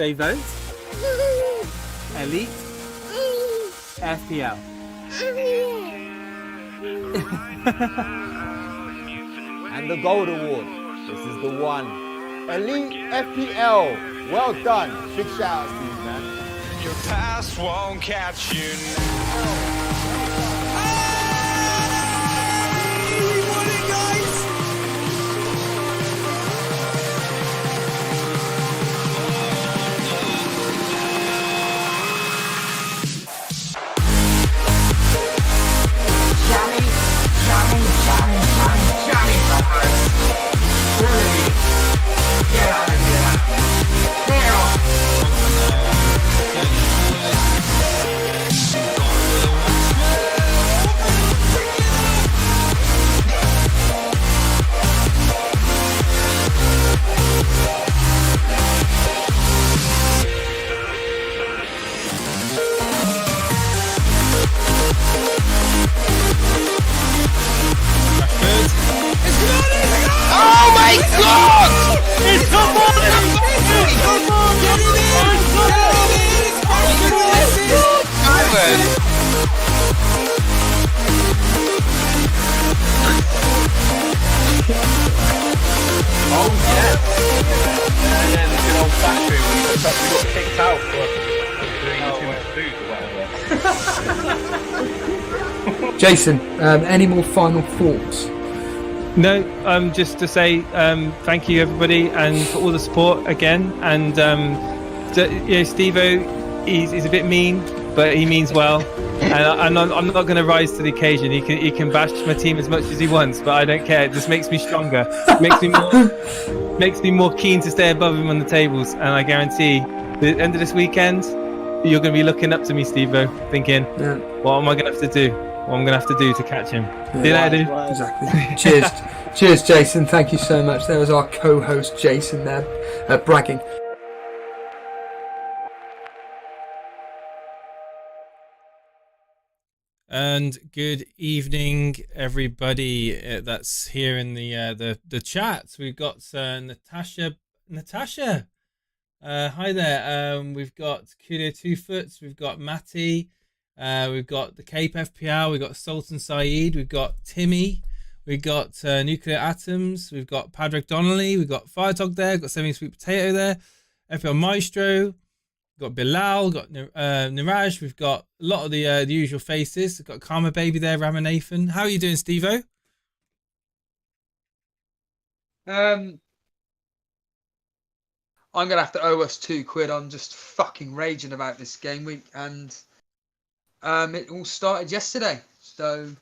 they vote? Elite FPL. And the gold award. This is the one. Elite FPL. Well done. Big shout out to you, man. Your past won't catch you now. Jason, any more final thoughts? No, just to say thank you everybody and for all the support again. And Steve-O, he's a bit mean, but he means well. And I'm not going to rise to the occasion. He can bash my team as much as he wants, but I don't care. It just makes me stronger. Makes me more keen to stay above him on the tables. And I guarantee, the end of this weekend, you're going to be looking up to me, Steve-O, thinking, what am I going to have to do? What I'm going to have to do to catch him. See you later, dude. Exactly. Cheers. Cheers, Jason. Thank you so much. There was our co-host, Jason, there, bragging. And good evening, everybody. That's here in the chat. We've got Natasha. Hi there. We've got Kudo 2 Foots. We've got Matty. We've got the Cape FPL. We've got Sultan Saeed. We've got Timmy. We've got Nuclear Atoms. We've got Padraig Donnelly. We've got Firetog there. We've got Semi Sweet Potato there. FPL Maestro. We've got Bilal. We've got Niraj. We've got a lot of the usual faces. We've got Karma Baby there. Ramanathan. How are you doing, Steve-O? I'm gonna have to owe us £2. I'm just fucking raging about this game week, and it all started yesterday. So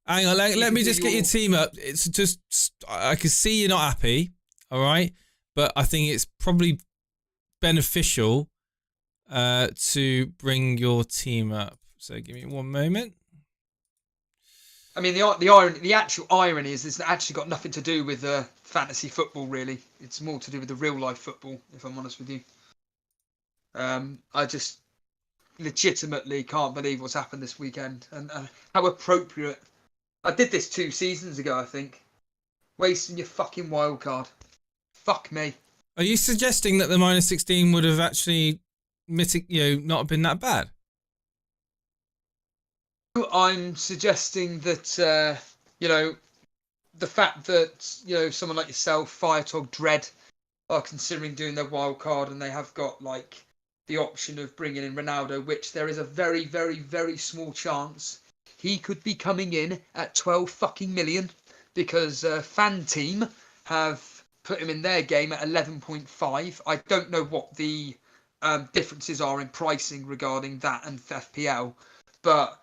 hang on, let me just get your team up. It's just I can see you're not happy, all right, but I think it's probably beneficial to bring your team up. So give me one moment. I mean, the actual irony is it's actually got nothing to do with fantasy football, really. It's more to do with the real life football, if I'm honest with you. I just legitimately can't believe what's happened this weekend and how appropriate. I did this 2 seasons ago, I think. Wasting your fucking wild card. Fuck me. Are you suggesting that the -16 would have actually not been that bad? I'm suggesting that the fact that someone like yourself, Firetog, Dread, are considering doing their wild card, and they have got like the option of bringing in Ronaldo, which there is a very, very, very small chance he could be coming in at 12 fucking million, because Fan Team have put him in their game at 11.5. I don't know what the differences are in pricing regarding that and FPL, but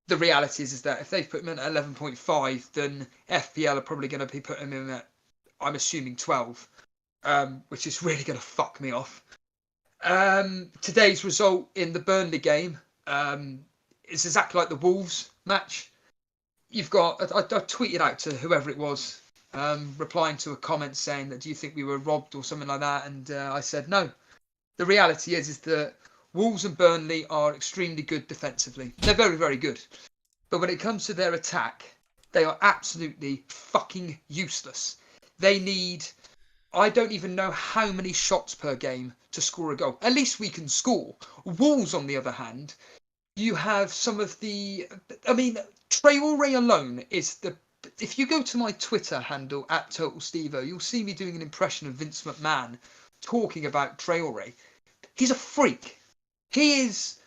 the reality is that if they put him in at 11.5, then FPL are probably going to be putting him in at, I'm assuming, 12, which is really going to fuck me off. Today's result in the Burnley game is exactly like the Wolves match. You've got, I tweeted out to whoever it was, replying to a comment saying that, do you think we were robbed or something like that? And I said, no. The reality is that Wolves and Burnley are extremely good defensively. They're very, very good. But when it comes to their attack, they are absolutely fucking useless. They need I don't even know how many shots per game to score a goal. At least we can score. Wolves, on the other hand, you have some of the. I mean, Traore alone is the. If you go to my Twitter handle at TotalStevo, you'll see me doing an impression of Vince McMahon talking about Traore. He's a freak. He is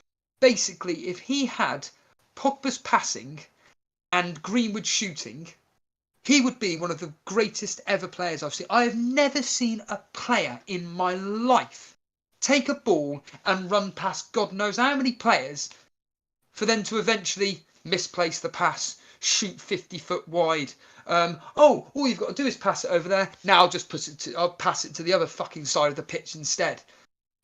basically, if he had Pogba's passing and Greenwood shooting, he would be one of the greatest ever players I've seen. I have never seen a player in my life take a ball and run past God knows how many players for them to eventually misplace the pass, shoot 50 foot wide. All you've got to do is pass it over there. Now I'll pass it to the other fucking side of the pitch instead.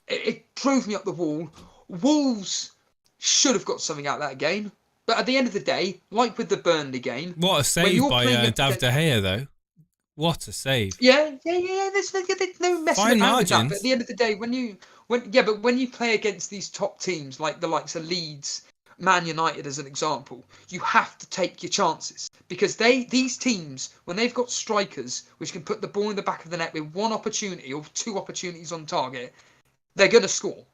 It drove me up the wall. Wolves should have got something out of that game. But at the end of the day, like with the Burnley game... What a save by Dav De Gea, though. What a save. Yeah. There's no messing Fine about with that. margins. But at the end of the day, when you play against these top teams, like the likes of Leeds, Man United as an example, you have to take your chances. Because these teams, when they've got strikers which can put the ball in the back of the net with one opportunity or two opportunities on target, they're going to score.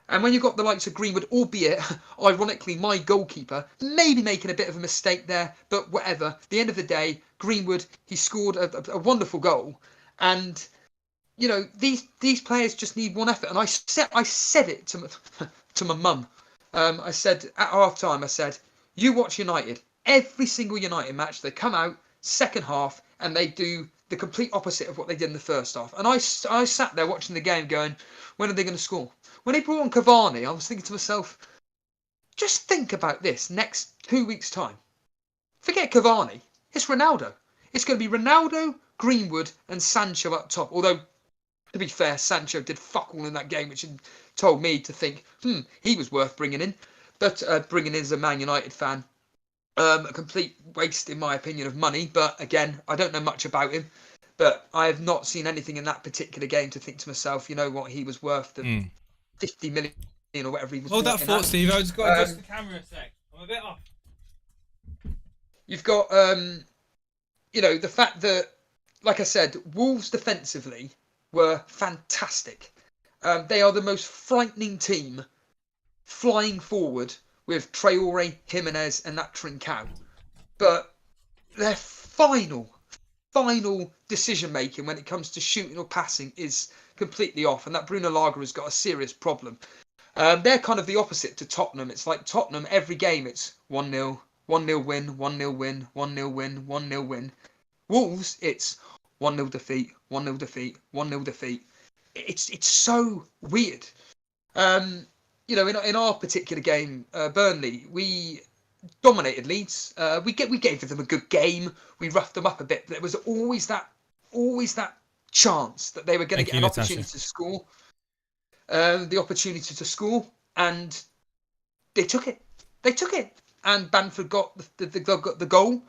And when you've got the likes of Greenwood, albeit, ironically, my goalkeeper, maybe making a bit of a mistake there, but whatever. At the end of the day, Greenwood, he scored a wonderful goal. And, you know, these players just need one effort. And I said it to my mum. I said, at half-time, I said, you watch United. Every single United match, they come out, second half, and they do the complete opposite of what they did in the first half. And I sat there watching the game going, when are they going to score? When they brought on Cavani, I was thinking to myself, just think about this next 2 weeks' time. Forget Cavani. It's Ronaldo. It's going to be Ronaldo, Greenwood, and Sancho up top. Although, to be fair, Sancho did fuck all in that game, which told me to think, he was worth bringing in. But bringing in as a Man United fan, a complete waste, in my opinion, of money. But again, I don't know much about him. But I have not seen anything in that particular game to think to myself, you know what, he was worth the 50 million or whatever he was. Hold that thought, Steve. I just got to adjust the camera a sec. I'm a bit off. You've got, the fact that, like I said, Wolves defensively were fantastic. They are the most frightening team flying forward with Traore, Jimenez and that Trincao. But their final decision making when it comes to shooting or passing is completely off, and that Bruno Lager has got a serious problem. They're kind of the opposite to Tottenham. It's like Tottenham, every game it's 1-0, 1-0 win, 1-0 win, 1-0 win, 1-0 win. Wolves, it's 1-0 defeat, 1-0 defeat, 1-0 defeat. It's so weird. In our particular game, Burnley, we dominated Leeds. We gave them a good game. We roughed them up a bit. There was always that chance that they were going to get an opportunity to score. The opportunity to score, and they took it. And Bamford got the goal.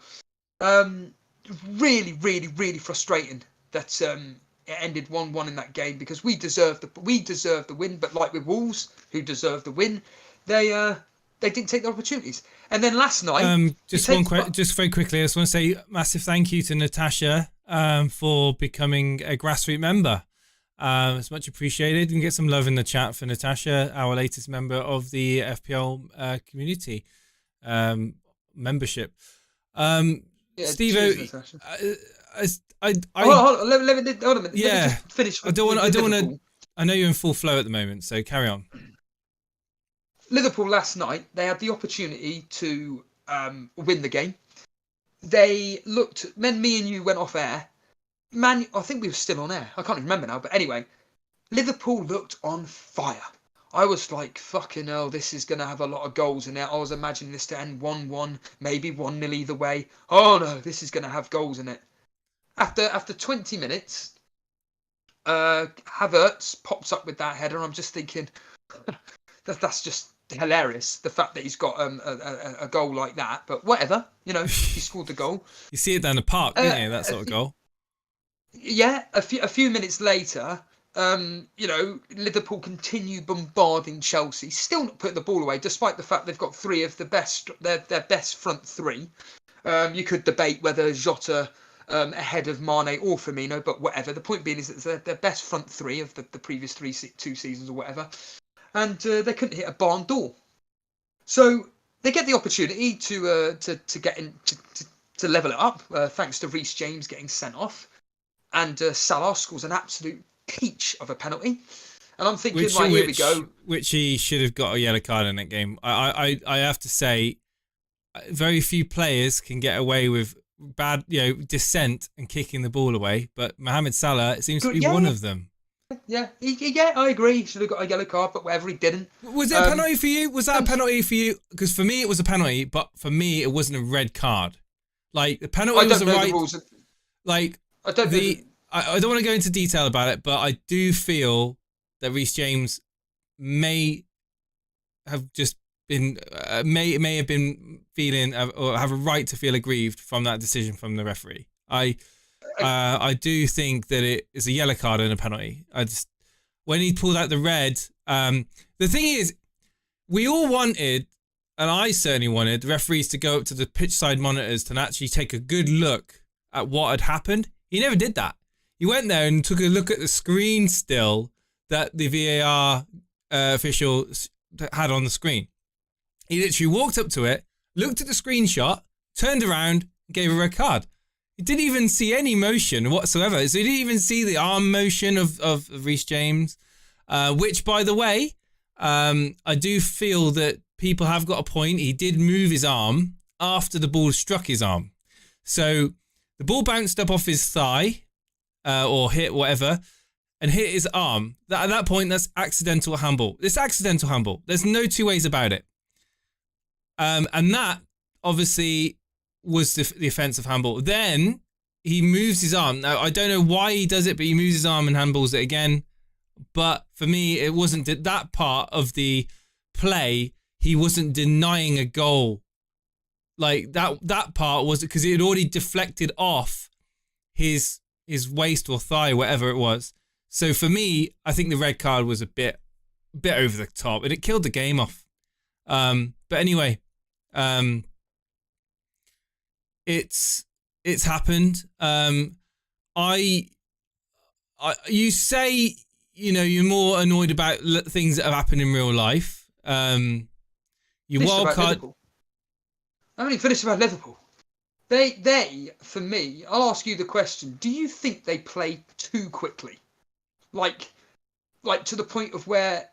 Really frustrating that it ended 1-1 in that game, because we deserved the win. But like with Wolves, who deserved the win, they didn't take the opportunities. And then last night, just very quickly, I just want to say massive thank you to Natasha for becoming a grassroots member. It's much appreciated. You can get some love in the chat for Natasha, our latest member of the FPL community membership. Steve, hold on a minute. Yeah, let me just finish. I don't want to. I know you're in full flow at the moment, so carry on. Liverpool last night, they had the opportunity to win the game. They looked. When me and you went off air, I think we were still on air. I can't even remember now. But anyway, Liverpool looked on fire. I was like, fucking hell, this is going to have a lot of goals in it. I was imagining this to end 1-1, maybe 1-0 either way. Oh no, this is going to have goals in it. After 20 minutes, Havertz pops up with that header. I'm just thinking, that's just hilarious. The fact that he's got a goal like that. But whatever, he scored the goal. You see it down the park, don't you? That sort of goal. Yeah, a few minutes later, Liverpool continue bombarding Chelsea, still not putting the ball away, despite the fact they've got three of the best, their best front three. You could debate whether Jota ahead of Mane or Firmino, but whatever. The point being is that they're their best front three of the previous two seasons or whatever, and they couldn't hit a barn door. So they get the opportunity to get in to level it up, thanks to Reece James getting sent off, and Salah scores an absolute peach of a penalty. And I'm thinking, here we go. Which he should have got a yellow card in that game. I have to say, very few players can get away with bad, dissent and kicking the ball away. But Mohamed Salah seems to be one of them. Yeah, I agree. He should have got a yellow card, but whatever, he didn't. Was it a penalty for you? Was that a penalty for you? Because for me, it was a penalty, but for me, it wasn't a red card. Like, the penalty was the right. Like, I don't want to go into detail about it, but I do feel that Reece James may have just been, may have been feeling, or have a right to feel aggrieved from that decision from the referee. I do think that it is a yellow card and a penalty. When he pulled out the red, the thing is, we all wanted, and I certainly wanted, the referees to go up to the pitch side monitors to actually take a good look at what had happened. He never did that. He went there and took a look at the screen still that the VAR official had on the screen. He literally walked up to it, looked at the screenshot, turned around, gave a red card. He didn't even see any motion whatsoever. So he didn't even see the arm motion of Reece James, which, by the way, I do feel that people have got a point. He did move his arm after the ball struck his arm. So the ball bounced up off his thigh, or hit whatever, and hit his arm. At that point, that's accidental handball. It's accidental handball. There's no two ways about it. And that, obviously, was the offence of handball. Then he moves his arm. Now, I don't know why he does it, but he moves his arm and handballs it again. But for me, it wasn't that part of the play. He wasn't denying a goal. Like, that part was because it had already deflected off his waist or thigh, whatever it was. So for me, I think the red card was a bit over the top, and it killed the game off. But anyway, it's happened. You say, you're more annoyed about things that have happened in real life. Your wild card. I haven't even finished about Liverpool. They, for me, I'll ask you the question: do you think they play too quickly? Like to the point of where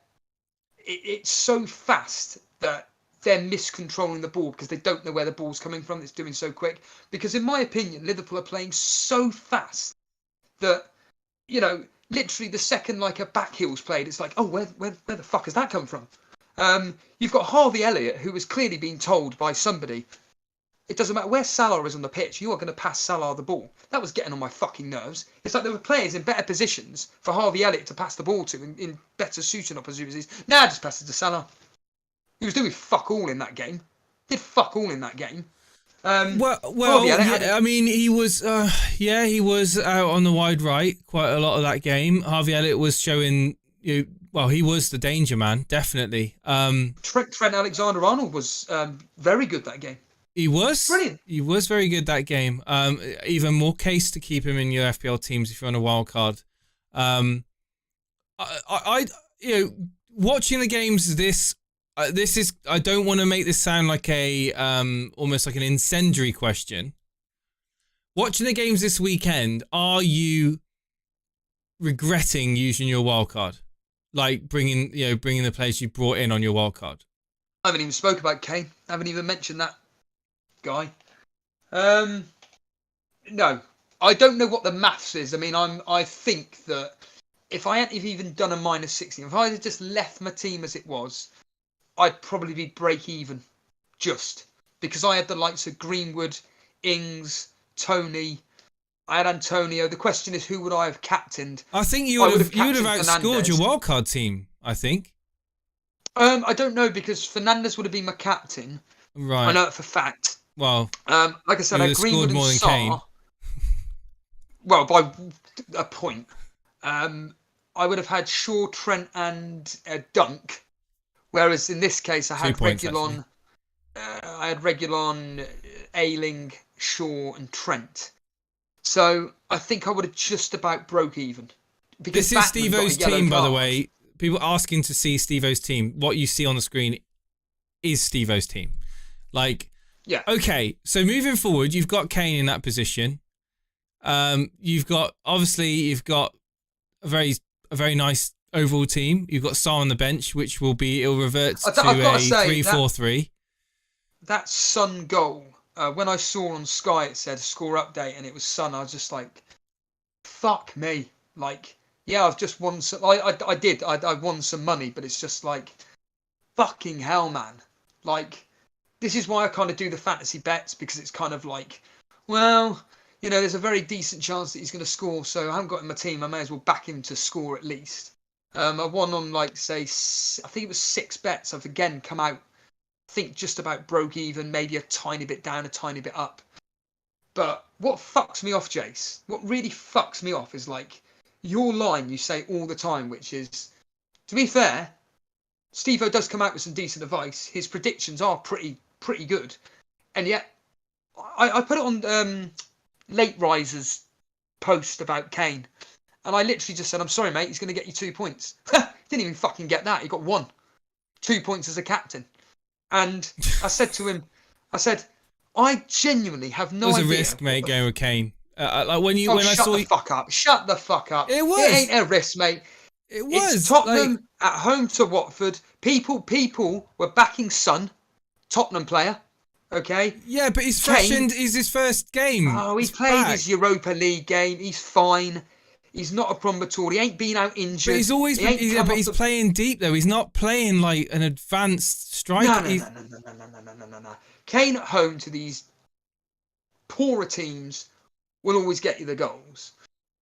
it's so fast that they're miscontrolling the ball because they don't know where the ball's coming from. It's doing so quick. Because in my opinion, Liverpool are playing so fast that, literally the second like a back heel's played, it's like, oh, where the fuck has that come from? You've got Harvey Elliott, who was clearly being told by somebody, it doesn't matter where Salah is on the pitch, you are going to pass Salah the ball. That was getting on my fucking nerves. It's like there were players in better positions for Harvey Elliott to pass the ball to in better suiting opportunities. Now just pass it to Salah. He was doing fuck all in that game. Did fuck all in that game. I mean, he was out on the wide right quite a lot of that game. Harvey Elliott was showing he was the danger man, definitely. Trent Alexander-Arnold was very good that game. He was brilliant. He was very good that game. Even more case to keep him in your FPL teams if you're on a wild card. Watching the games this is, I don't want to make this sound like a almost like an incendiary question. Watching the games this weekend, are you regretting using your wild card, like bringing the players you brought in on your wild card? I haven't even spoke about Kane. I haven't even mentioned that guy. No, I don't know what the maths is. I mean, I think that if I hadn't even done a minus 16, if I had just left my team as it was, I'd probably be break even, just because I had the likes of Greenwood, Ings, Tony. I had Antonio. The question is, who would I have captained? I think you would have outscored your wildcard team, I think. I don't know, because Fernandes would have been my captain. Right. I know it for fact. Well, like I said, I had Greenwood and Sarr. Kane. Well, by a point. I would have had Shaw, Trent, and Dunk. Whereas in this case, I had Reguilon, Ayling, Shaw, and Trent. So I think I would have just about broke even. Because This is Batman got a Steve-O's yellow team, by the card. way. People asking to see Steve-O's team. What you see on the screen is Steve-O's team. Like, Yeah. okay, so moving forward, you've got Kane in that position. You've got a very nice overall team. You've got Saar on the bench, which it'll revert to I've got a to say, 3-4-3. That Sun goal, when I saw on Sky it said score update and it was Sun, I was just like, fuck me. Like, yeah, I've just won some. I won some money, but it's just like, fucking hell, man. Like, this is why I kind of do the fantasy bets, because it's kind of like, well, you know, there's a very decent chance that he's going to score, so I haven't got him in my team. I may as well back him to score at least. I won on, like, say, I think it was 6 bets. I've again come out, I think, just about broke even, maybe a tiny bit down, a tiny bit up. But what fucks me off, Jace, what really fucks me off is, like, your line you say all the time, which is, to be fair, Steve-O does come out with some decent advice. His predictions are pretty good. And yet, I put it on Late Riser's post about Kane. And I literally just said, I'm sorry, mate, he's going to get you 2 points. Didn't even fucking get that. He got 1. 2 points as a captain. And I said to him, I genuinely have no idea. It was a risk, mate, going with Kane. Like when I shut saw the fuck up. Shut the fuck up. It was. It ain't a risk, mate. It was. It's Tottenham at home to Watford. People were backing Son, Tottenham player. Okay. Yeah, but he's fresh and is his first game. Oh, he played his Europa League game. He's fine. He's not a problem at all. He ain't been out injured. But he's always but he's playing deep though. He's not playing like an advanced striker. No. Kane at home to these poorer teams will always get you the goals.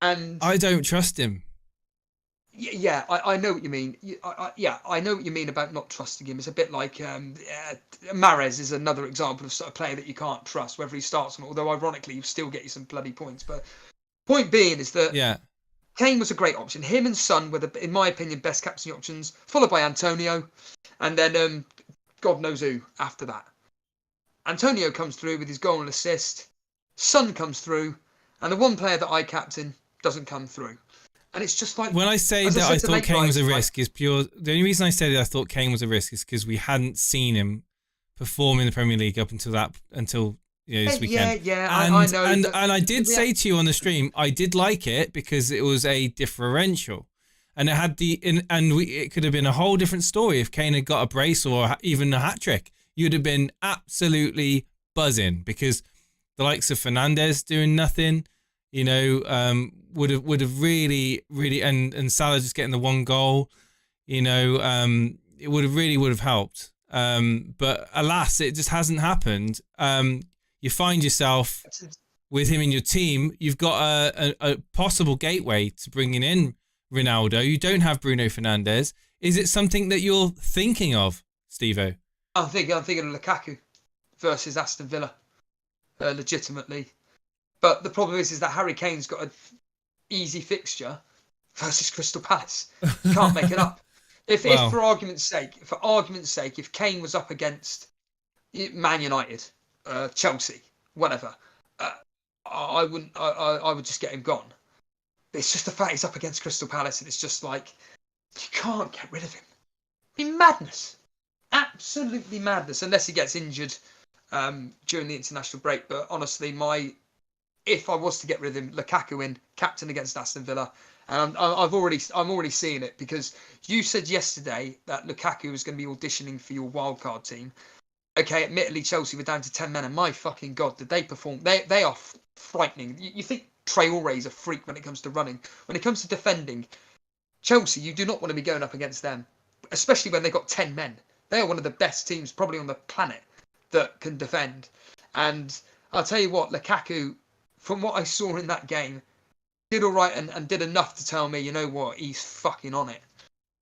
And I don't trust him. Yeah, I know what you mean. I know what you mean about not trusting him. It's a bit like Mahrez is another example of sort of player that you can't trust, whether he starts or not. Although ironically, he'll still get you some bloody points. But point being is that Kane was a great option. Him and Son were in my opinion, best captaincy options, followed by Antonio, and then God knows who after that. Antonio comes through with his goal and assist. Son comes through, and the one player that I captain doesn't come through. And it's just like, when I say that I thought Kane was a risk is pure. The only reason I say that I thought Kane was a risk is because we hadn't seen him perform in the Premier League up until this weekend. I know. And I did say to you on the stream, I did like it because it was a differential, and it had it could have been a whole different story if Kane had got a brace or even a hat trick. You'd have been absolutely buzzing because the likes of Fernandes doing nothing, you know, would have really and Salah just getting the 1 goal, you know, it would have helped. But alas, it just hasn't happened. You find yourself with him in your team. You've got a possible gateway to bringing in Ronaldo. You don't have Bruno Fernandes. Is it something that you're thinking of, Steve-O? I'm thinking of Lukaku versus Aston Villa, legitimately. But the problem is that Harry Kane's got an easy fixture versus Crystal Palace. You can't make it up. If for argument's sake, if Kane was up against Man United, Chelsea, whatever, I wouldn't. I would just get him gone. But it's just the fact he's up against Crystal Palace, and it's just like you can't get rid of him. It'd be madness, absolutely madness, unless he gets injured during the international break. But honestly, if I was to get rid of him, Lukaku in, captain against Aston Villa. And I'm already seeing it because you said yesterday that Lukaku was going to be auditioning for your wildcard team. Okay, admittedly, Chelsea were down to 10 men, and my fucking God, did they perform? They are frightening. You think Traore is a freak when it comes to running. When it comes to defending, Chelsea, you do not want to be going up against them, especially when they've got 10 men. They are one of the best teams probably on the planet that can defend. And I'll tell you what, Lukaku, from what I saw in that game, did all right and did enough to tell me, you know what, he's fucking on it,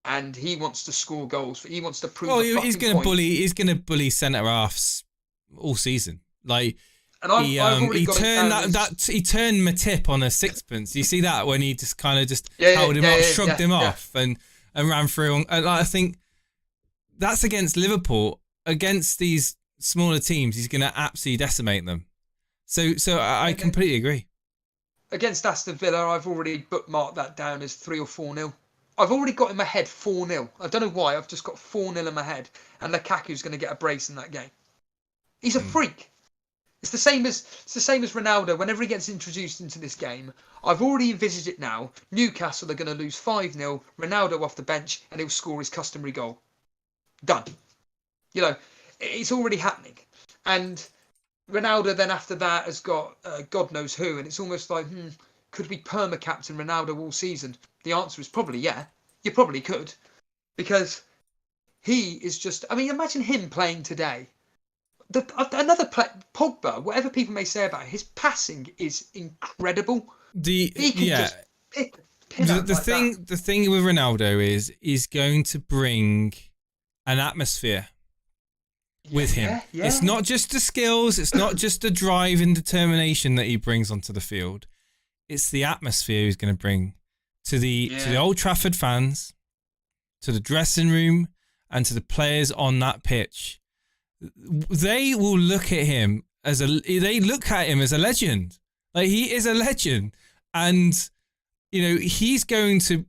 and he wants to score goals. He wants to prove. Oh, he's going to bully. He's going to bully centre halves all season. Like, and he turned he turned Matip on a sixpence. You see that when he just kind of held him up, shrugged him off, and ran through. And I think that's against Liverpool. Against these smaller teams, he's going to absolutely decimate them. So I completely agree. against Aston Villa, I've already bookmarked that down as 3 or 4-0. I've already got in my head 4-0. I don't know why. I've just got 4-0 in my head, and Lukaku's going to get a brace in that game. He's a freak. It's the same as Ronaldo. Whenever he gets introduced into this game, I've already envisaged it now. Newcastle are going to lose 5-0. Ronaldo off the bench, and he'll score his customary goal. Done. You know, it's already happening. And Ronaldo then after that has got God knows who, and it's almost like, could we perma-captain Ronaldo all season? The answer is probably yeah. You probably could, because he is just. I mean, imagine him playing today. Pogba, whatever people may say about it, his passing is incredible. He can just pin out The thing with Ronaldo is he's going to bring an atmosphere with him. Yeah. It's not just the skills, it's not just the drive and determination that he brings onto the field. It's the atmosphere he's going to bring to the Old Trafford fans, to the dressing room, and to the players on that pitch. They will look at him as a legend. Like, he is a legend, and you know he's going to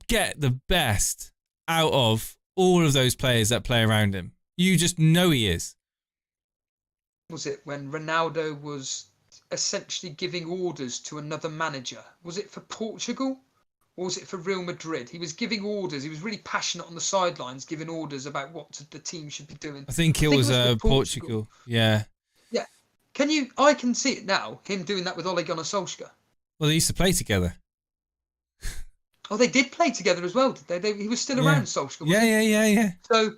get the best out of all of those players that play around him. You just know he is. Was it when Ronaldo was essentially giving orders to another manager? Was it for Portugal? Or was it for Real Madrid? He was giving orders. He was really passionate on the sidelines, giving orders about what the team should be doing. I think it was Portugal. Yeah. Yeah. I can see it now, him doing that with Ole Gunnar Solskjaer. Well, they used to play together. Oh, they did play together as well, did they? He was still around Solskjaer. Yeah. So,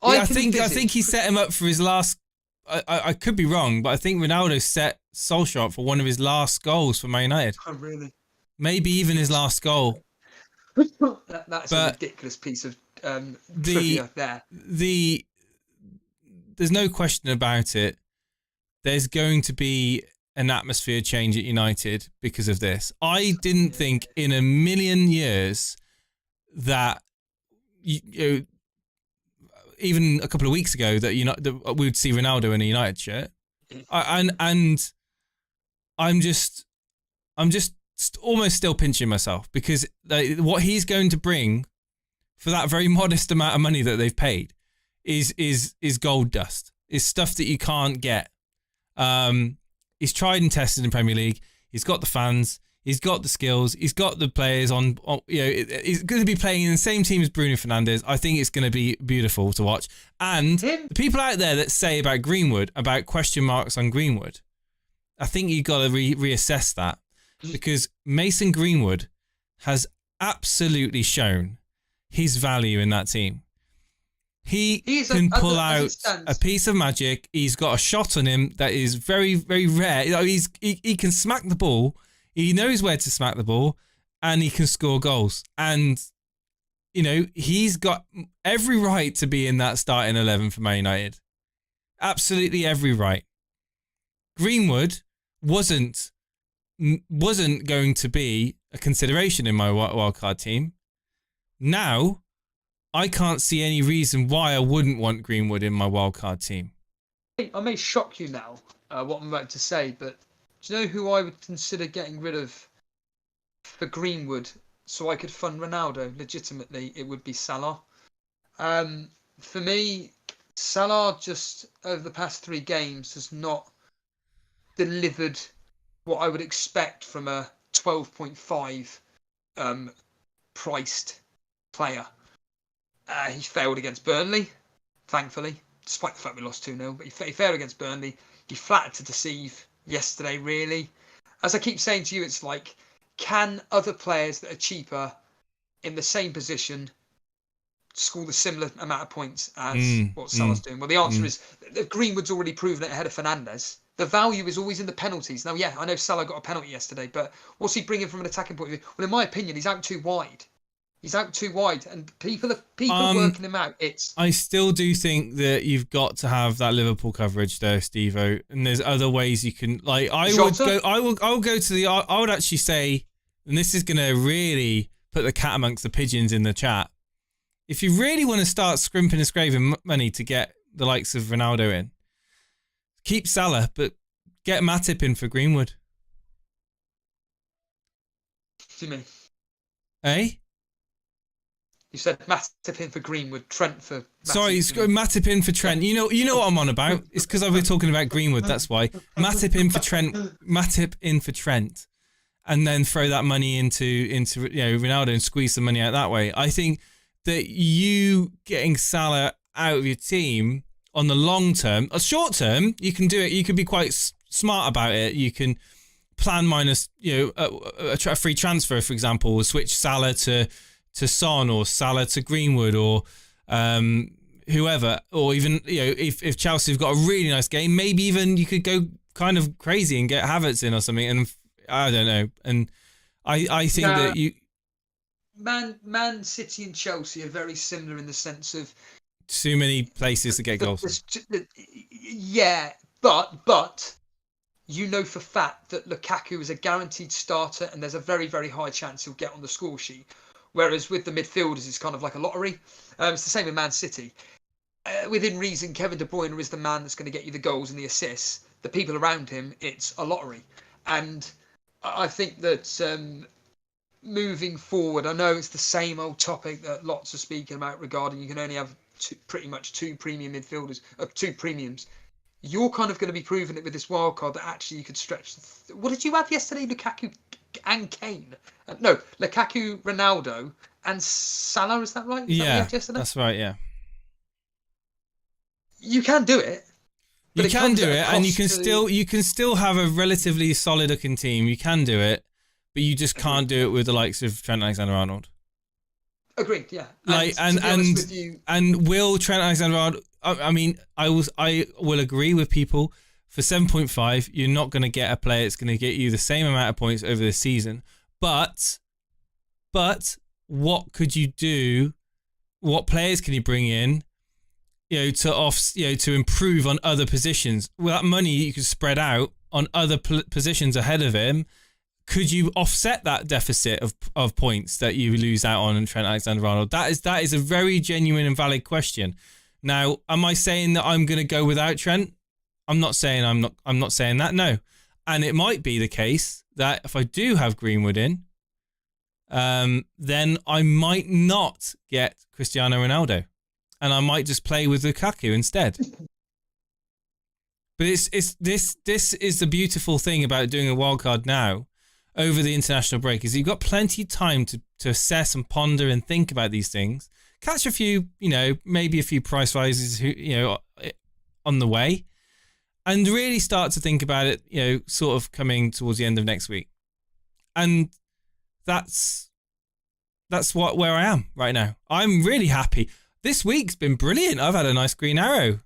I think he set him up for his last. I could be wrong, but I think Ronaldo set Solskjaer up for one of his last goals for Man United. Oh, really? Maybe even his last goal. That's a ridiculous piece of trivia there. There's no question about it. There's going to be an atmosphere change at United because of this. I didn't think in a million years that even a couple of weeks ago that that we would see Ronaldo in a United shirt. And I'm just almost still pinching myself because what he's going to bring for that very modest amount of money that they've paid is gold dust. Is stuff that you can't get. He's tried and tested in Premier League. He's got the fans. He's got the skills. He's got the players on. He's going to be playing in the same team as Bruno Fernandes. I think it's going to be beautiful to watch. And the people out there that say about Greenwood, about question marks on Greenwood, I think you've got to reassess that. Because Mason Greenwood has absolutely shown his value in that team. He can pull out a piece of magic. He's got a shot on him that is very, very rare. He can smack the ball. He knows where to smack the ball, and he can score goals. And he's got every right to be in that starting 11 for Man United. Absolutely every right. Greenwood wasn't going to be a consideration in my wildcard team. Now, I can't see any reason why I wouldn't want Greenwood in my wildcard team. I may shock you now, what I'm about to say, but do you know who I would consider getting rid of for Greenwood so I could fund Ronaldo legitimately? It would be Salah. For me, Salah just over the past 3 games has not delivered what I would expect from a 12.5 priced player. He failed against Burnley, thankfully, despite the fact we lost 2-0. But he failed against Burnley. He flattered to deceive yesterday, really. As I keep saying to you, it's like, can other players that are cheaper in the same position score the similar amount of points as what Salah's doing? Well, the answer is Greenwood's already proven it ahead of Fernandes. The value is always in the penalties. Now, yeah, I know Salah got a penalty yesterday, but what's he bringing from an attacking point of view? Well, in my opinion, he's out too wide. He's out too wide, and people are working him out. I still do think that you've got to have that Liverpool coverage there, Steve-O, and there's other ways you can. Like, I would actually say, and this is going to really put the cat amongst the pigeons in the chat. If you really want to start scrimping and scraping money to get the likes of Ronaldo in, keep Salah, but get Matip in for Greenwood. do you mean? Eh? You said Matip in for Greenwood, Trent for. Sorry, Matip, you mean? Matip in for Trent. You know what I'm on about. It's because I've been talking about Greenwood. That's why. Matip in for Trent. Matip in for Trent, and then throw that money into Ronaldo and squeeze some money out that way. I think that you getting Salah out of your team on the long term, a short term, you can do it. You can be quite smart about it. You can plan minus a free transfer, for example, or switch Salah to Son or Salah to Greenwood or whoever, or even if Chelsea have got a really nice game, maybe even you could go kind of crazy and get Havertz in or something. And I don't know. And I think that you Man City and Chelsea are very similar in the sense of too many places to get goals. Yeah, but you know for fact that Lukaku is a guaranteed starter, and there's a very, very high chance he'll get on the score sheet. Whereas with the midfielders, it's kind of like a lottery. It's the same with Man City. Within reason, Kevin De Bruyne is the man that's going to get you the goals and the assists. The people around him, it's a lottery. And I think that moving forward, I know it's the same old topic that lots are speaking about regarding you can only have pretty much two premium midfielders, two premiums. You're kind of going to be proving it with this wild card that actually you could stretch. What did you have yesterday? Lukaku and Kane? No, Lukaku, Ronaldo, and Salah. Is that right? That's right. Yeah, you can do it. You can do it, and you can still have a relatively solid looking team. You can do it, but you just can't do it with the likes of Trent Alexander-Arnold. Agreed. Yeah. And will Trent Alexander-Arnold? I mean, I will agree with people. For 7.5, you're not going to get a player that's going to get you the same amount of points over the season. But what could you do? What players can you bring in? To improve on other positions. With that money you could spread out on other positions ahead of him. Could you offset that deficit of points that you lose out on Trent Alexander-Arnold? That is a very genuine and valid question. Now, am I saying that I'm going to go without Trent? I'm not saying I'm not saying that. No, and it might be the case that if I do have Greenwood in, then I might not get Cristiano Ronaldo, and I might just play with Lukaku instead. But this is the beautiful thing about doing a wildcard now over the international break is you've got plenty of time to assess and ponder and think about these things. Catch a few, maybe a few price rises, on the way, and really start to think about it, sort of coming towards the end of next week. And that's where I am right now. I'm really happy. This week's been brilliant. I've had a nice green arrow,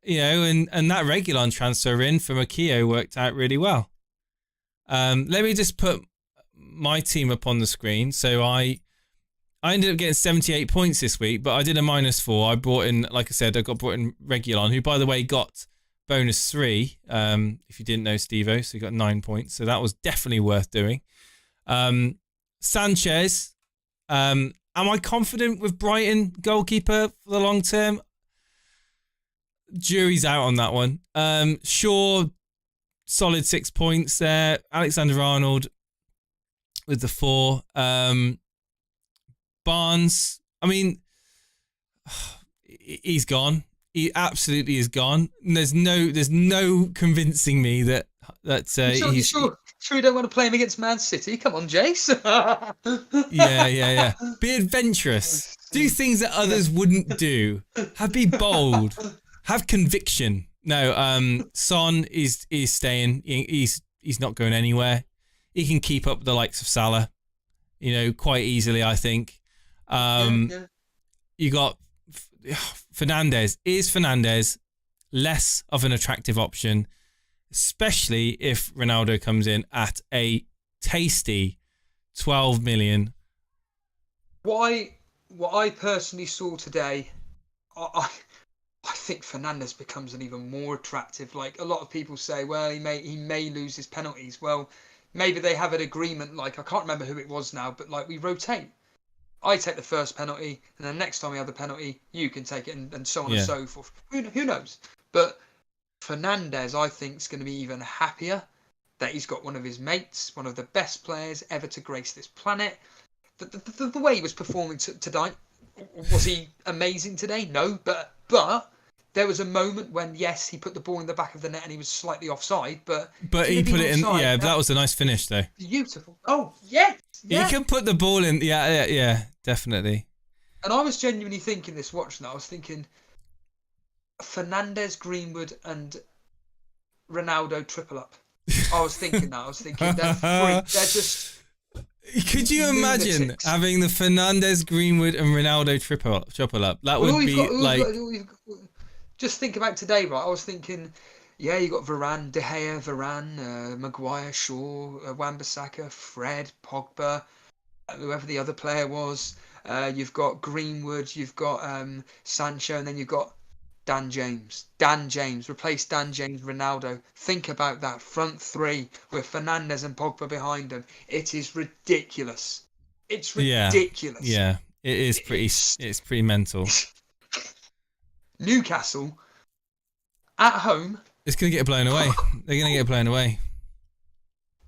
and that Reguilon transfer in from Akio worked out really well. Let me just put my team up on the screen. So I ended up getting 78 points this week, but I did a -4. I brought in, like I said, brought in Reguilon, who, by the way, got bonus 3. If you didn't know, Steve-O, so he got 9 points. So that was definitely worth doing. Sanchez. Am I confident with Brighton goalkeeper for the long term? Jury's out on that one. Shaw, solid 6 points there. Alexander-Arnold with the 4. Barnes, I mean, he's gone. He absolutely is gone. And there's no convincing me that he's sure you don't want to play him against Man City? Come on, Jace. Yeah. Be adventurous. Do things that others wouldn't do. Be bold. Have conviction. No, Son is staying. He's not going anywhere. He can keep up with the likes of Salah, quite easily, I think. You got Fernandes. Is Fernandes less of an attractive option, especially if Ronaldo comes in at a tasty 12 million? What I personally saw today, I think Fernandes becomes an even more attractive. Like a lot of people say, well, he may lose his penalties. Well, maybe they have an agreement. Like I can't remember who it was now, but like we rotate. I take the first penalty, and then next time we have the penalty, you can take it, and so on and so forth. Who knows? But Fernandes, I think, is going to be even happier that he's got one of his mates, one of the best players ever to grace this planet. The way he was performing tonight, was he amazing today? No, but there was a moment when, yes, he put the ball in the back of the net and he was slightly offside, but he put it in. offside, Yeah, that was a nice finish though. Beautiful. Oh yes, yeah. You can put the ball in. Yeah, definitely. And I was genuinely thinking this watching that. I was thinking Fernandes, Greenwood, and Ronaldo triple up. I was thinking that. I was thinking they're free. They're just. Could you imagine lunatics. having the Fernandes, Greenwood, and Ronaldo triple up? That would be like. Just think about today, right? I was thinking, yeah, you got Varane, De Gea, Varane, Maguire, Shaw, Wan-Bissaka, Fred, Pogba, whoever the other player was. You've got Greenwood, you've got Sancho, and then you've got Dan James. Dan James, replace Dan James, Ronaldo. Think about that front three with Fernandes and Pogba behind them. It is ridiculous. It's ridiculous. Yeah, it is pretty. It's pretty mental. Newcastle at home. It's gonna get blown away. They're gonna get blown away.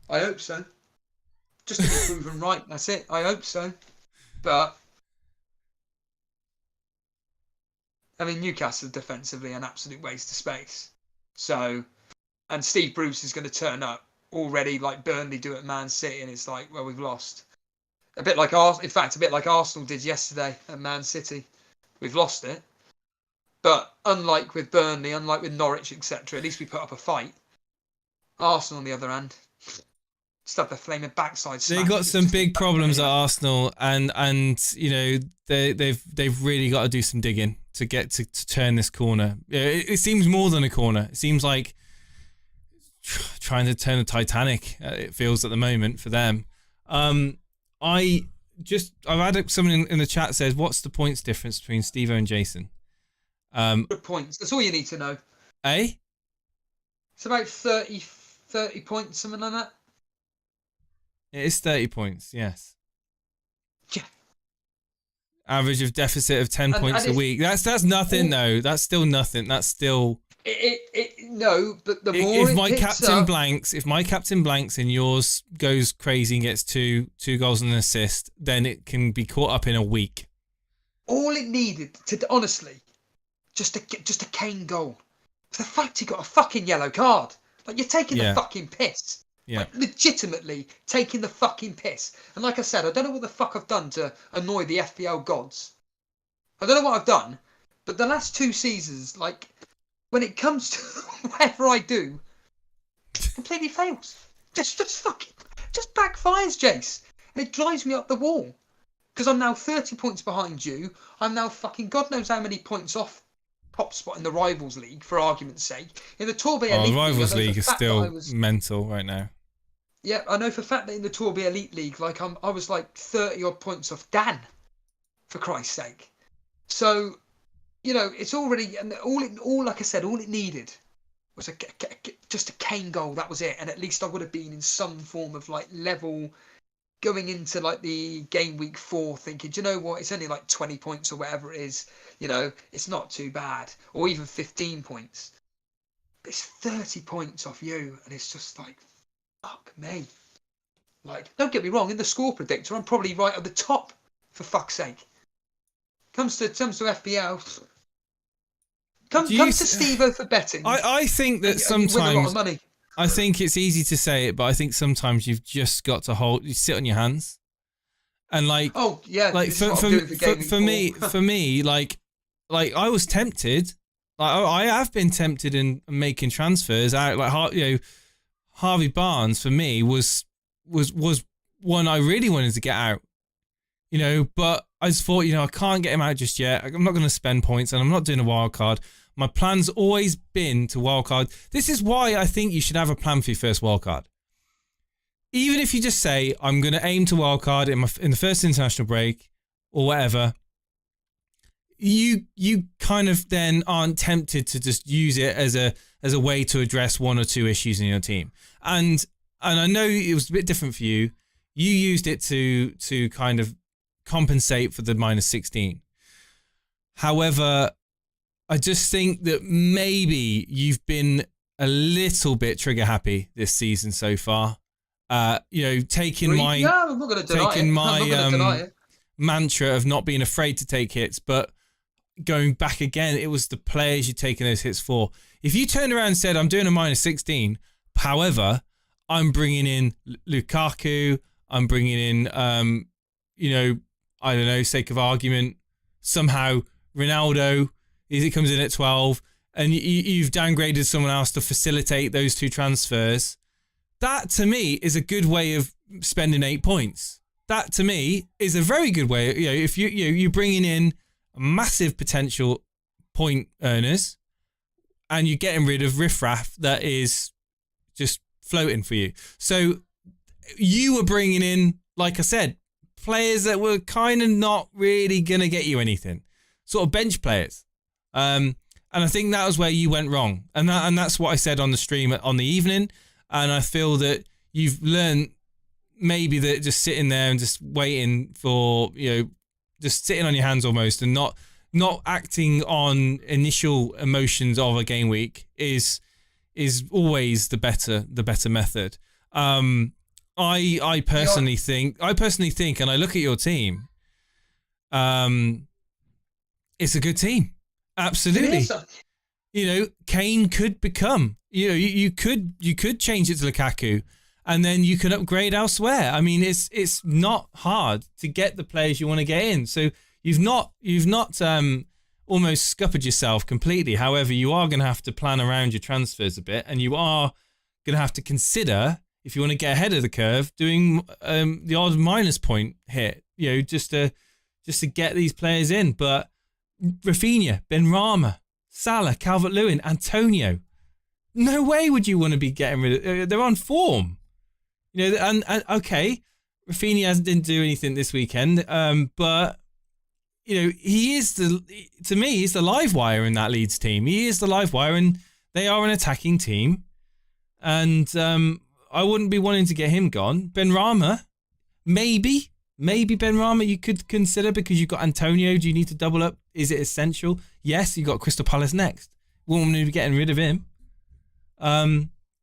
I hope so. Just to be proven right. That's it. I hope so. But I mean, Newcastle defensively an absolute waste of space. So, and Steve Bruce is going to turn up already like Burnley do at Man City, and it's like, well, we've lost. A bit like Arsenal did yesterday at Man City. We've lost it. But unlike with Burnley, unlike with Norwich, etc., at least we put up a fight. Arsenal, on the other hand, stuff their flaming backside. They got some big problems at Arsenal, and you know they've really got to do some digging to get to turn this corner. It seems more than a corner. It seems like trying to turn the Titanic. It feels at the moment for them. I've had someone in the chat says, "What's the points difference between Steve-O and Jason?" Good points. That's all you need to know. Eh? It's about 30 points, something like that. It is 30 points, yes. Yeah. Average of deficit of 10 points a week. That's nothing though. That's still nothing. That's still. No, but the more if my captain blanks and yours goes crazy and gets two goals and an assist, then it can be caught up in a week. All it needed to honestly, just a Kane goal. The fact he got a fucking yellow card. Like you're taking the fucking piss. Yeah. Like, legitimately taking the fucking piss. And like I said, I don't know what the fuck I've done to annoy the FPL gods. I don't know what I've done, but the last 2 seasons, like, when it comes to whatever I do, it completely fails. Just backfires, Jace. And it drives me up the wall. Because I'm now 30 points behind you. I'm now fucking God knows how many points off top spot in the Rivals League, for argument's sake. In the Torbay Elite League, Rivals League is still mental right now. Yeah, I know for a fact that in the Torbay Elite League, like I was like 30 odd points off Dan, for Christ's sake. So, you know, it's already, and all like I said, all it needed was just a Kane goal. That was it, and at least I would have been in some form of like level going into like the game week 4, thinking, do you know what? It's only like 20 points or whatever it is. You know, it's not too bad, or even 15 points. But it's 30 points off you, and it's just like. Fuck me. Like, don't get me wrong, in the score predictor, I'm probably right at the top, for fuck's sake. Comes to FPL. Comes to Steve-O for betting. I think that sometimes. Win a lot of money. I think it's easy to say it, but I think sometimes you've just got to sit on your hands. And like. Oh, yeah. Like, for me, like I was tempted. Like, I have been tempted in making transfers out, like, you know. Harvey Barnes for me was one I really wanted to get out, you know, but I just thought, you know, I can't get him out just yet. I'm not going to spend points and I'm not doing a wild card. My plan's always been to wild card. This is why I think you should have a plan for your first wild card. Even if you just say, I'm going to aim to wild card in the first international break or whatever, you kind of then aren't tempted to just use it as a way to address 1 or 2 issues in your team. And I know it was a bit different for you. You used it to kind of compensate for the minus 16. However, I just think that maybe you've been a little bit trigger happy this season so far. Taking my yeah, I'm not going to deny it. taking I'm not going to deny my it. mantra of not being afraid to take hits, but going back again, it was the players you're taking those hits for. If you turned around and said, I'm doing a minus 16, however, I'm bringing in Lukaku, I'm bringing in, I don't know, sake of argument, somehow Ronaldo, he comes in at 12, and you've downgraded someone else to facilitate those two transfers. That, to me, is a good way of spending 8 points. That, to me, is a very good way. If you're bringing in massive potential point earners, and you're getting rid of riffraff that is just floating for you. So you were bringing in, like I said, players that were kind of not really going to get you anything, sort of bench players. And I think that was where you went wrong. And that's what I said on the stream on the evening. And I feel that you've learned maybe that just sitting there and just waiting for, just sitting on your hands almost and not acting on initial emotions of a game week is always the better method. I personally think, and I look at your team, it's a good team. Absolutely. Kane could become, you could change it to Lukaku and then you can upgrade elsewhere. I mean, it's not hard to get the players you want to get in. So you've not almost scuppered yourself completely. However, you are going to have to plan around your transfers a bit, and you are going to have to consider, if you want to get ahead of the curve, doing the odd minus point hit, just to get these players in. But Rafinha, Benrahma, Salah, Calvert-Lewin, Antonio, no way would you want to be getting rid of. They're on form, and okay, Rafinha didn't do anything this weekend, but he is to me, he's the live wire in that Leeds team. He is the live wire, and they are an attacking team, and I wouldn't be wanting to get him gone. Benrahma, maybe Benrahma you could consider, because you've got Antonio. Do you need to double up? Is it essential? Yes, you've got Crystal Palace next. Wouldn't be getting rid of him.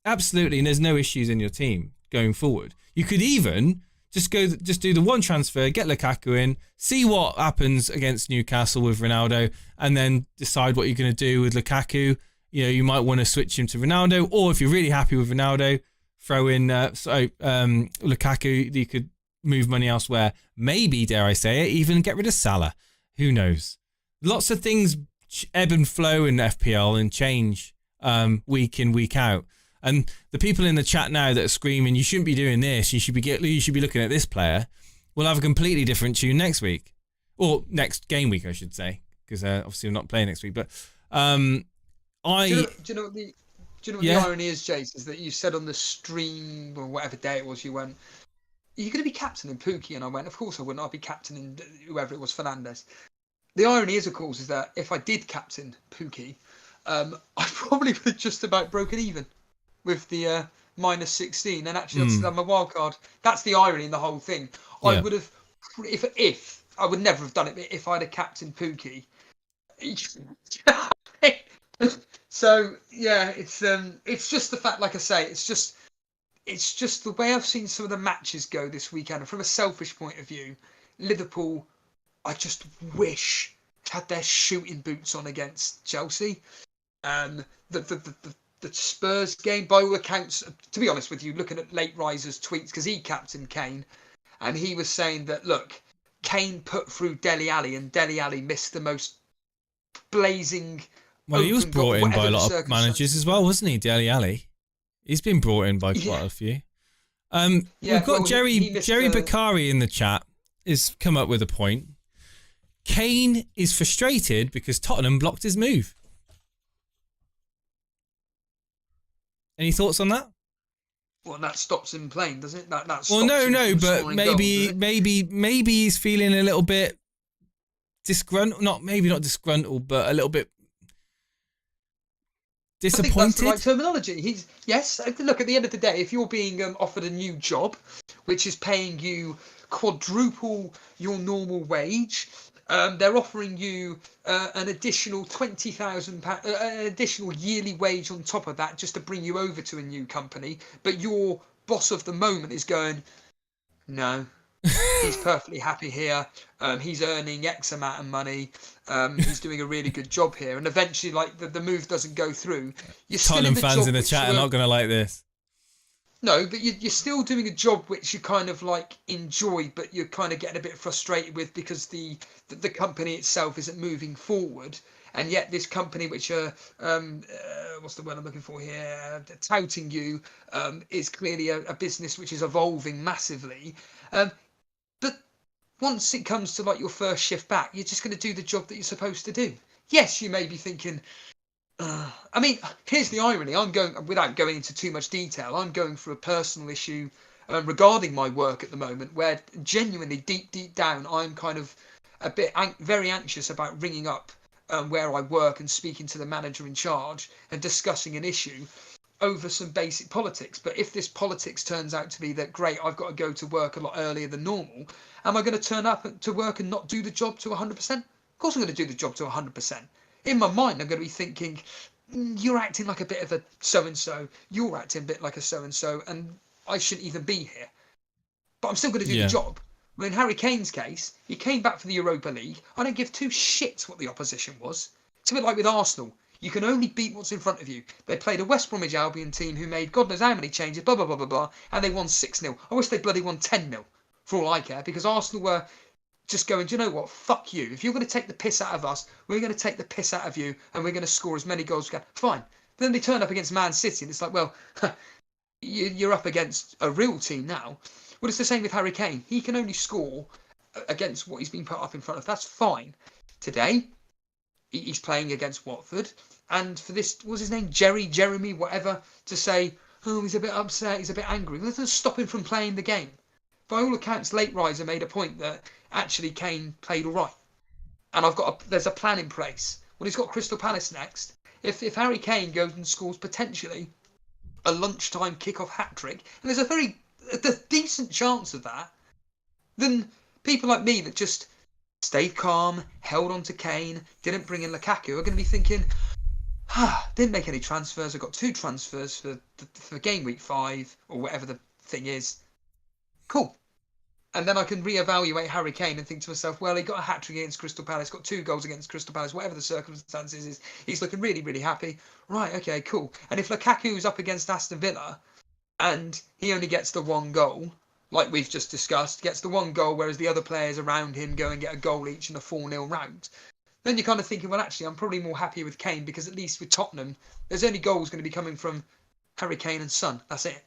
Absolutely, and there's no issues in your team going forward. You could even just do the one transfer, get Lukaku in, see what happens against Newcastle with Ronaldo, and then decide what you're going to do with Lukaku. You might want to switch him to Ronaldo, or if you're really happy with Ronaldo, throw in Lukaku. You could move money elsewhere. Maybe, dare I say it, even get rid of Salah. Who knows? Lots of things ebb and flow in FPL and change week in, week out. And the people in the chat now that are screaming, you shouldn't be doing this, you should be looking at this player, will have a completely different tune next week. Or next game week, I should say, because obviously I'm not playing next week. But do you know what the irony is, Jace, is that you said on the stream, or whatever day it was, you went, are you going to be captaining Pookie? And I went, of course I wouldn't. I'd be captaining whoever it was, Fernandes. The irony is, of course, is that if I did captain Pookie, I probably would have just about broken even with the minus 16. And actually, that's my wild card. That's the irony in the whole thing. Yeah. I would have, if I would never have done it, but if I'd have captained Pookie. So yeah, it's just the fact, like I say, it's just the way I've seen some of the matches go this weekend. And from a selfish point of view, Liverpool, I just wish had their shooting boots on against Chelsea. The Spurs game, by all accounts, to be honest with you, looking at Late Riser's tweets, because he captained Kane, and he was saying that, look, Kane put through Dele Alli, and Dele Alli missed the most blazing. Well, he was brought in by a lot of managers as well, wasn't he, Dele Alli? He's been brought in by quite a few. We've got Jerry Bakari in the chat. Has come up with a point. Kane is frustrated because Tottenham blocked his move. Any thoughts on that? Well, that stops him playing, doesn't it? That well, no, but maybe he's feeling a little bit disgruntled. Not disgruntled, but a little bit disappointed. I think that's the right terminology. Yes. Look, at the end of the day, if you're being offered a new job, which is paying you quadruple your normal wage, They're offering you an additional £20,000, an additional yearly wage on top of that, just to bring you over to a new company. But your boss of the moment is going, no, he's perfectly happy here. He's earning X amount of money. He's doing a really good job here. And eventually, like the move doesn't go through. You're still Tottenham in the fans job in the which chat you are not going to like this. No, but you're still doing a job which you kind of like enjoy, but you're kind of getting a bit frustrated with because the company itself isn't moving forward, and yet this company which are what's the word I'm looking for here, touting you, is clearly a business which is evolving massively. But once it comes to like your first shift back, you're just going to do the job that you're supposed to do. Yes, you may be thinking. I mean, here's the irony. I'm going, without going into too much detail, I'm going through a personal issue regarding my work at the moment, where genuinely deep down, I'm kind of a bit very anxious about ringing up where I work and speaking to the manager in charge and discussing an issue over some basic politics. But if this politics turns out to be that, great, I've got to go to work a lot earlier than normal, am I going to turn up to work and not do the job to 100%? Of course I'm going to do the job to 100%. In my mind, I'm going to be thinking, you're acting like a bit of a so-and-so, you're acting a bit like a so-and-so, and I shouldn't even be here. But I'm still going to do the job. Well, in Harry Kane's case, he came back for the Europa League. I don't give two shits what the opposition was. It's a bit like with Arsenal. You can only beat what's in front of you. They played a West Bromwich Albion team who made God knows how many changes, blah, blah, blah, blah, blah, and they won 6-0. I wish they bloody won 10-0, for all I care, because Arsenal were just going, do you know what? Fuck you. If you're going to take the piss out of us, we're going to take the piss out of you, and we're going to score as many goals as we can. Fine. Then they turn up against Man City, and it's like, well, you're up against a real team now. Well, it's the same with Harry Kane. He can only score against what he's been put up in front of. That's fine. Today, he's playing against Watford, and for this, what was his name? Jeremy, whatever, to say, oh, he's a bit upset, he's a bit angry. Well, that doesn't stop him from playing the game. By all accounts, Late Riser made a point that actually Kane played all right, and there's a plan in place. Well, he's got Crystal Palace next. If Harry Kane goes and scores potentially a lunchtime kickoff hat trick, and there's a decent chance of that, then people like me that just stayed calm, held on to Kane, didn't bring in Lukaku, are going to be thinking, didn't make any transfers. I got 2 transfers for game week 5 or whatever the thing is. Cool. And then I can reevaluate Harry Kane and think to myself, well, he got a hat-trick against Crystal Palace, got 2 goals against Crystal Palace, whatever the circumstances is, he's looking really, really happy. Right, okay, cool. And if Lukaku's up against Aston Villa and he only gets the 1 goal, like we've just discussed, gets the 1 goal, whereas the other players around him go and get a goal each in a 4-0 round, then you're kind of thinking, well, actually, I'm probably more happy with Kane, because at least with Tottenham, there's only goals going to be coming from Harry Kane and Son. That's it.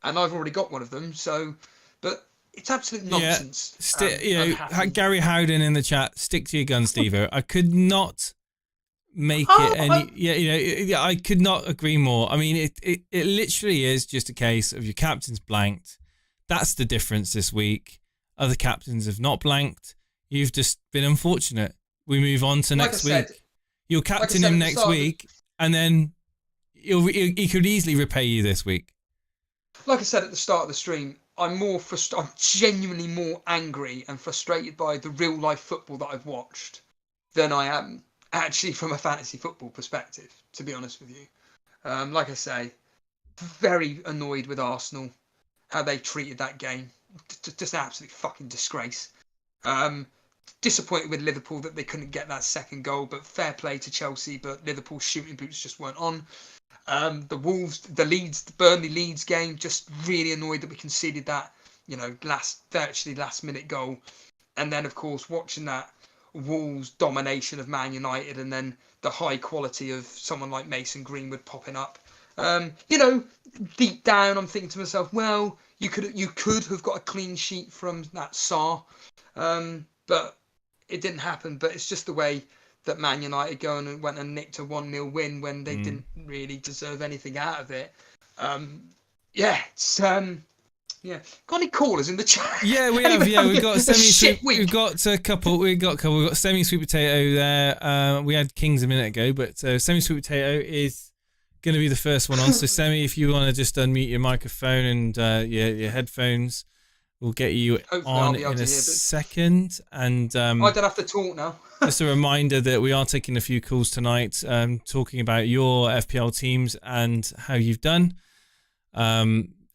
And I've already got one of them, so... But it's absolute nonsense. Gary Howden in the chat, stick to your guns, Steve-O. I could not make it any... I could not agree more. I mean, it literally is just a case of your captain's blanked. That's the difference this week. Other captains have not blanked. You've just been unfortunate. We move on to next week. You'll captain him next week, and then he could easily repay you this week. Like I said at the start of the stream, I'm genuinely more angry and frustrated by the real life football that I've watched than I am actually from a fantasy football perspective, to be honest with you. Like I say, very annoyed with Arsenal, how they treated that game. Just an absolute fucking disgrace. Disappointed with Liverpool that they couldn't get that 2nd goal, but fair play to Chelsea, but Liverpool's shooting boots just weren't on. The Burnley Leeds game, just really annoyed that we conceded that, virtually last minute goal. And then, of course, watching that Wolves domination of Man United, and then the high quality of someone like Mason Greenwood popping up. Deep down, I'm thinking to myself, well, you could have got a clean sheet from that Sarr, but it didn't happen. But it's just the way that Man United went and nicked a 1-0 win when they didn't really deserve anything out of it. Got any callers in the chat? Yeah, we have. Yeah, we've got semi-sweet. We've got a couple. We've got semi-sweet potato there. We had Kings a minute ago, but semi-sweet potato is going to be the first one on. So Semi, if you want to just unmute your microphone and your headphones, We'll get you Hopefully I'll on be able in to a hear, but second. And I don't have to talk now. just a reminder that we are taking a few calls tonight, talking about your FPL teams and how you've done.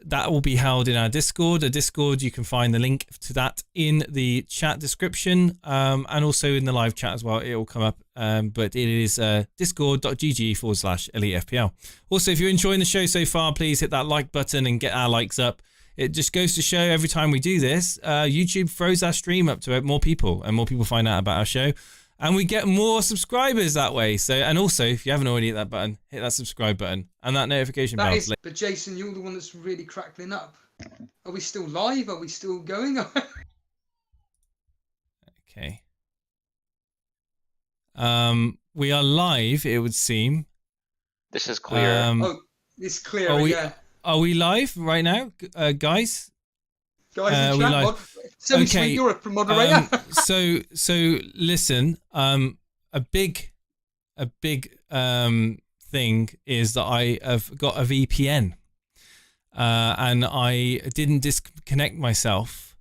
That will be held in our Discord. A Discord, you can find the link to that in the chat description, and also in the live chat as well. It will come up, but it is discord.gg/Elite FPL. Also, if you're enjoying the show so far, please hit that like button and get our likes up. It just goes to show every time we do this, YouTube throws our stream up to more people, and more people find out about our show. And we get more subscribers that way. So, and also, if you haven't already hit that button, hit that subscribe button and that notification bell. But Jason, you're the one that's really crackling up. Are we still live? Are we still going? Okay. We are live, it would seem. This is clear. Oh, it's clear. Yeah. Are we live right now, guys? Guys, in chat, okay. You're a moderator. So listen. A big thing is that I have got a VPN, and I didn't disconnect myself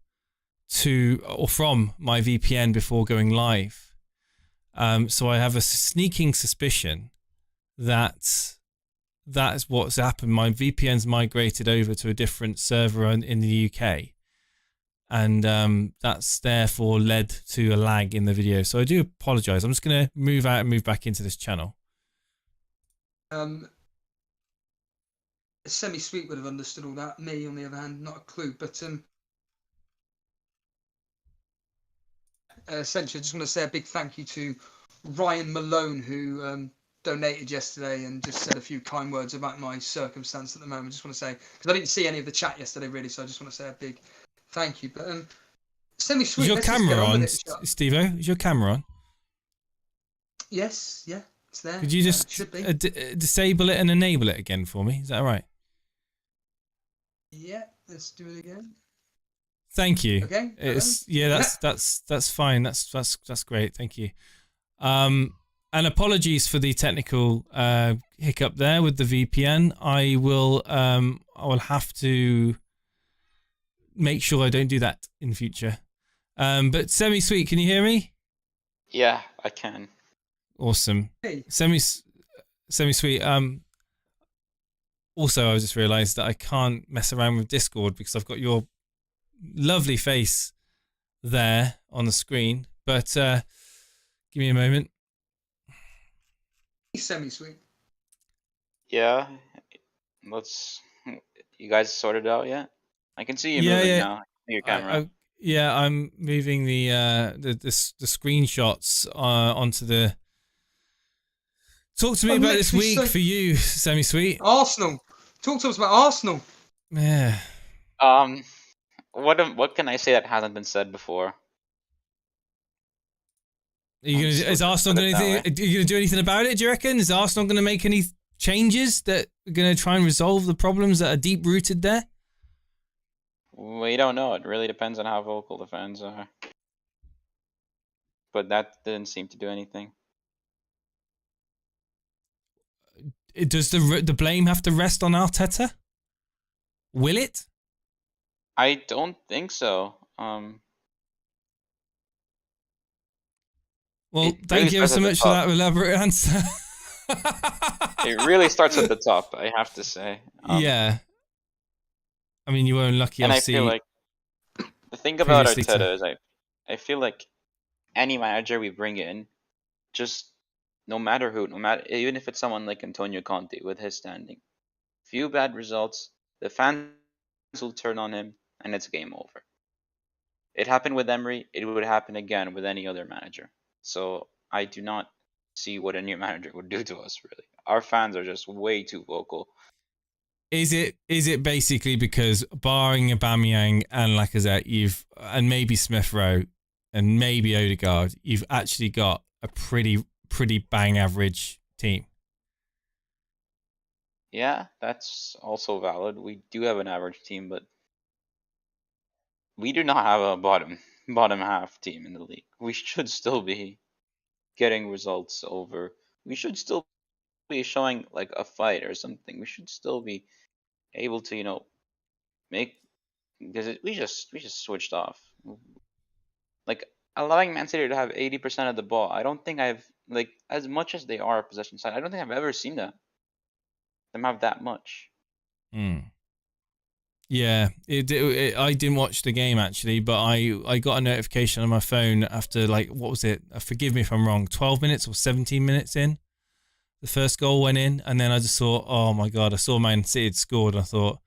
from my VPN before going live. So I have a sneaking suspicion that that's what's happened. My VPN's migrated over to a different server in the UK. And that's therefore led to a lag in the video. So I do apologize. I'm just going to move out and move back into this channel. Semi-sweet would have understood all that. Me, on the other hand, not a clue. But essentially, I just want to say a big thank you to Ryan Malone, who donated yesterday and just said a few kind words about my circumstance at the moment. I just want to say, because I didn't see any of the chat yesterday, really, so I just want to say a big thank you. But semi-sweet. Is your camera on, Steve-O? Is your camera on? Yes, yeah, it's there. Could you just disable it and enable it again for me? Is that all right? Yeah, let's do it again. Thank you. Okay. That's fine. That's great. Thank you. And apologies for the technical hiccup there with the VPN. I will have to make sure I don't do that in future. But semi-sweet, can you hear me? Yeah, I can. Awesome. Hey. Semi-sweet. Also, I just realised that I can't mess around with Discord because I've got your lovely face there on the screen. But give me a moment. Semi-sweet. Yeah. You guys sorted it out yet? I can see you moving now. Your camera. I'm moving the screenshots onto the. Talk to me about this week for you, Semi-sweet. Arsenal. Talk to us about Arsenal. Yeah. What can I say that hasn't been said before? Is Arsenal going to do anything about it? Do you reckon? Is Arsenal going to make any changes that are going to try and resolve the problems that are deep rooted there? We don't know. It really depends on how vocal the fans are. But that didn't seem to do anything. Does the blame have to rest on Arteta? Will it? I don't think so. Well, thank you so much for that elaborate answer. It really starts at the top, I have to say. Yeah. I mean, you were unlucky. And I feel like the thing about Arteta is I feel like any manager we bring in, just no matter who, even if it's someone like Antonio Conte with his standing, few bad results, the fans will turn on him and it's game over. It happened with Emery. It would happen again with any other manager. So I do not see what a new manager would do to us, really. Our fans are just way too vocal. Is it basically because barring Aubameyang and Lacazette, and maybe Smith Rowe and maybe Odegaard, you've actually got a pretty bang average team? Yeah, that's also valid. We do have an average team, but we do not have a bottom half team in the league. We should still be getting results over. We should still be showing like a fight or something. We should still be able to, make because we just switched off. Like allowing Man City to have 80% of the ball. I don't think I've like as much as they are a possession side. I don't think I've ever seen them have that much. Yeah, I didn't watch the game actually, but I got a notification on my phone after like, what was it? Forgive me if I'm wrong, 12 minutes or 17 minutes in. The first goal went in, and then I just thought, oh my God, I saw Man City had scored, and I thought,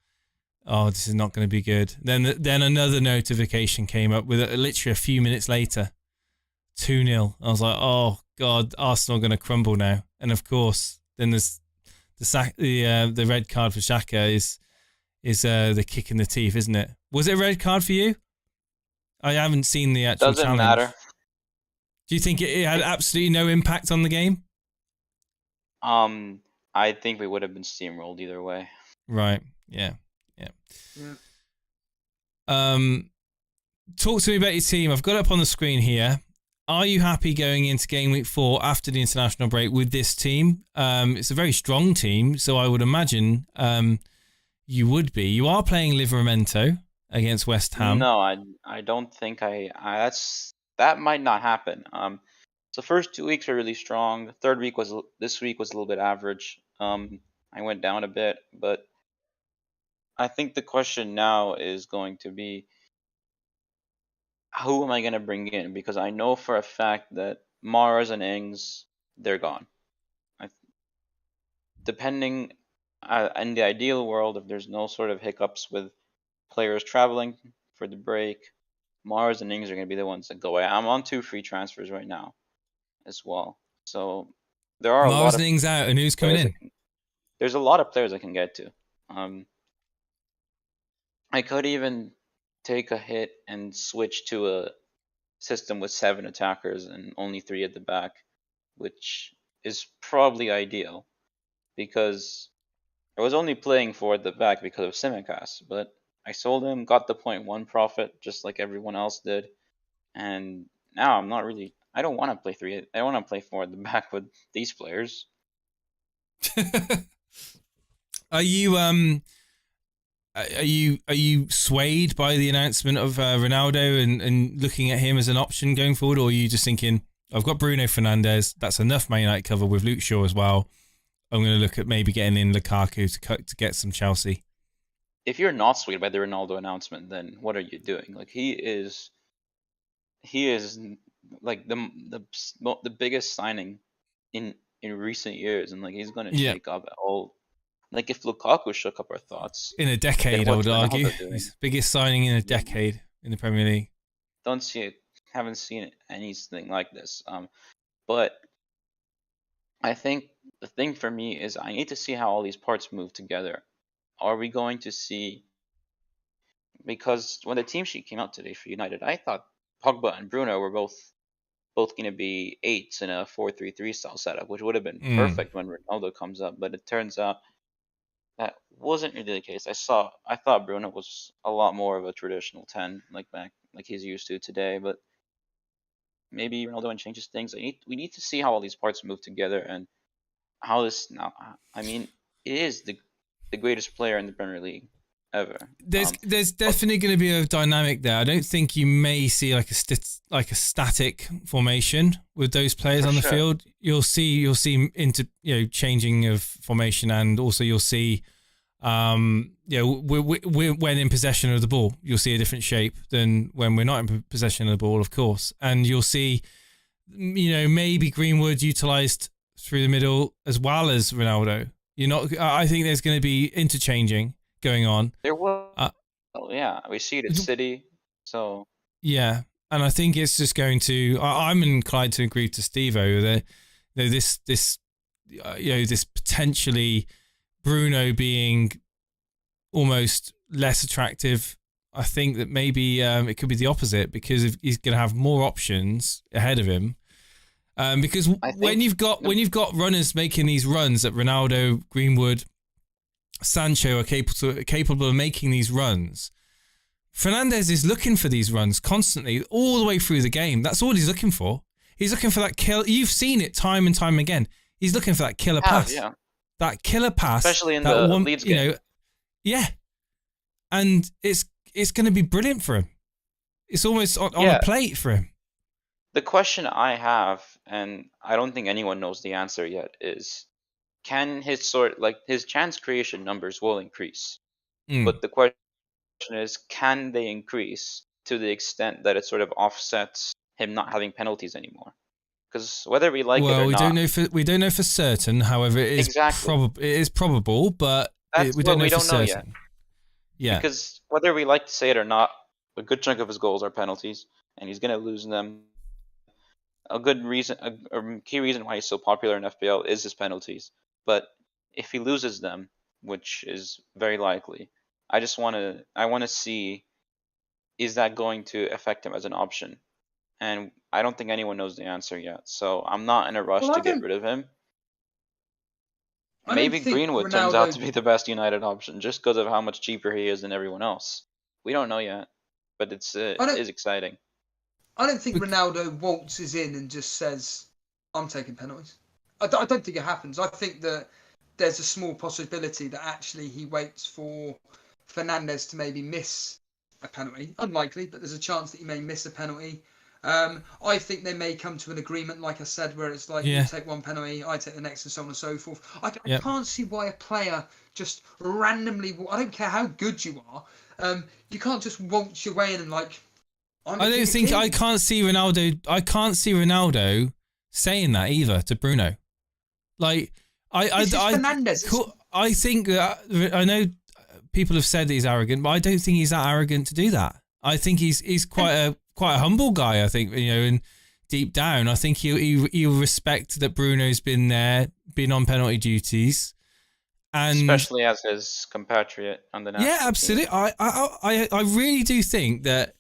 oh, this is not going to be good. Then another notification came up with literally a few minutes later, 2-0. I was like, oh God, Arsenal are going to crumble now. And of course, then there's the red card for Xhaka is the kick in the teeth, isn't it? Was it a red card for you? I haven't seen the actual Doesn't challenge. matter. Do you think it had absolutely no impact on the game? I think we would have been steamrolled either way. Right. Yeah. Talk to me about your team. I've got it up on the screen here. Are you happy going into game week 4 after the international break with this team? It's a very strong team, so I would imagine you would be. You are playing Livramento against West Ham. No, I don't think that might not happen. So first 2 weeks were really strong. This week was a little bit average. I went down a bit, but I think the question now is going to be, who am I going to bring in? Because I know for a fact that Mars and Ings, they're gone. Depending, in the ideal world, if there's no sort of hiccups with players traveling for the break, Mars and Ings are going to be the ones that go away. I'm on 2 free transfers right now as well. So there are Mars and Ings out, and who's coming in? There's a lot of players I can get to. I could even take a hit and switch to a system with 7 attackers and only 3 at the back, which is probably ideal because I was only playing 4 at the back because of Simicast, but I sold him, got the 0.1 profit just like everyone else did, and now I'm not really. I don't want to play 3. I don't want to play 4 at the back with these players. Are you swayed by the announcement of Ronaldo and looking at him as an option going forward, or are you just thinking, I've got Bruno Fernandes, that's enough Man United cover with Luke Shaw as well. I'm going to look at maybe getting in Lukaku to get some Chelsea. If you're not swayed by the Ronaldo announcement, then what are you doing? Like he is like the biggest signing in recent years, and like he's going to shake up all. Like if Lukaku shook up our thoughts in a decade, I would argue, he's the biggest signing in a decade in the Premier League. Haven't seen anything like this. But I think the thing for me is I need to see how all these parts move together. Are we going to see? Because when the team sheet came out today for United, I thought Pogba and Bruno were both going to be 8s in a 4-3-3 style setup, which would have been perfect when Ronaldo comes up. But it turns out that wasn't really the case. I thought Bruno was a lot more of a traditional 10, like he's used to today. But maybe Ronaldo changes things. We need to see how all these parts move together and how this now. I mean, it is the greatest player in the Premier League ever. There's definitely going to be a dynamic there. I don't think you may see like a static formation with those players on the field. You'll see into changing of formation, and also you'll see when in possession of the ball, you'll see a different shape than when we're not in possession of the ball, of course. And you'll see maybe Greenwood utilized through the middle as well as Ronaldo. I think there's going to be interchanging going on. There was, we see it at City. So yeah, and I think it's just going to. I'm inclined to agree to Steve-O that this potentially Bruno being almost less attractive. I think that maybe it could be the opposite because he's going to have more options ahead of him. Because when you've got runners making these runs that Ronaldo, Greenwood, Sancho are capable of making these runs, Fernandes is looking for these runs constantly all the way through the game. That's all he's looking for. He's looking for that kill. You've seen it time and time again. He's looking for that killer pass. Yeah. That killer pass, especially in the Leeds game. Yeah, and it's it's going to be brilliant for him. It's almost on Yeah. a plate for him. The question I have, and I don't think anyone knows the answer yet, is can his his chance creation numbers will increase, but the question is, can they increase to the extent that it sort of offsets him not having penalties anymore? Because whether we like it or we not, we don't know for certain. However, it is Exactly. it is probable, but that's we what don't know we for don't know yet. certain. Yeah. Because whether we like to say it or not, a good chunk of his goals are penalties, and he's gonna lose them. A good reason, a key reason why he's so popular in FPL is his penalties. But if he loses them, which is very likely, I want to see, is that going to affect him as an option? And I don't think anyone knows the answer yet. So I'm not in a rush Well, to get rid of him. I don't Maybe think Greenwood turns out Ronaldo- to be the best United option just because of how much cheaper he is than everyone else. We don't know yet, but it is exciting. I don't think Ronaldo waltzes in and just says, "I'm taking penalties." I don't think it happens. I think that there's a small possibility that actually he waits for Fernandes to maybe miss a penalty. Unlikely, but there's a chance that he may miss a penalty. I think they may come to an agreement, like I said, where it's like you take one penalty, I take the next, and so on and so forth. I can't see why a player just randomly, I don't care how good you are, you can't just waltz your way in and like, I can't see Ronaldo saying that either to Bruno. Like, Fernandes. I think that, I know people have said that he's arrogant, but I don't think he's that arrogant to do that. I think he's quite a humble guy. I think, and deep down, I think he'll respect that Bruno's been there, been on penalty duties, and especially as his compatriot on the national team. absolutely. I really do think that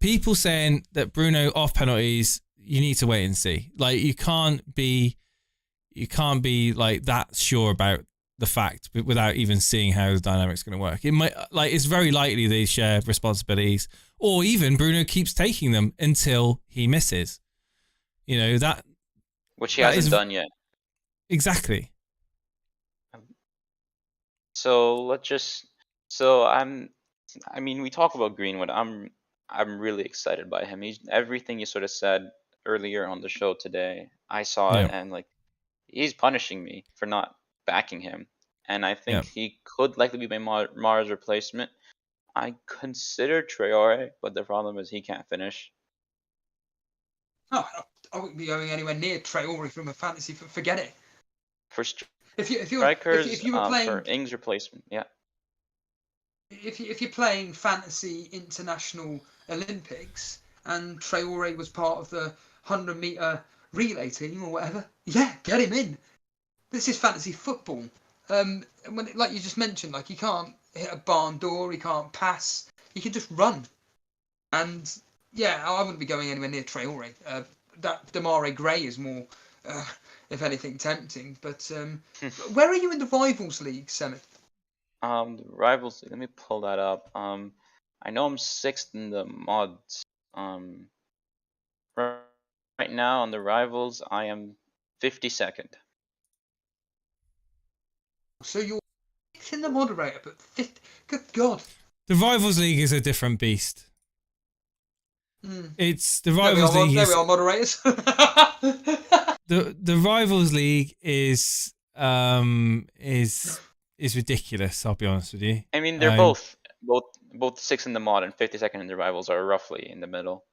people saying that Bruno off penalties, you need to wait and see. Like, you can't be like that sure about the fact without even seeing how the dynamic's going to work. It might, it's very likely they share responsibilities, or even Bruno keeps taking them until he misses. That, which he hasn't done yet. Exactly. So we talk about Greenwood. I'm really excited by him. He's everything you sort of said earlier on the show today. I saw it, and he's punishing me for not backing him. And I think he could likely be my Mars replacement. I consider Traore, but the problem is he can't finish. Oh, I wouldn't be going anywhere near Traore from a fantasy. Forget it. For if you were playing for Ings replacement, If you're playing fantasy international Olympics and Traore was part of the 100-meter relay team or whatever, get him in. This is fantasy football. Like you just mentioned, like, he can't hit a barn door, he can't pass, he can just run. And I wouldn't be going anywhere near Traore. That Demarai Gray is more, if anything, tempting. But where are you in the Rivals League, Semmit? The Rivals League, let me pull that up. I know I'm 6th in the mods. Right now on the Rivals, I am 52nd. So you're in the moderator, but 50. Good God. The Rivals League is a different beast. It's the Rivals League. There we are, moderators. The Rivals League is ridiculous. I'll be honest with you. I mean, they're both 6th in the mod and 52nd in the Rivals are roughly in the middle.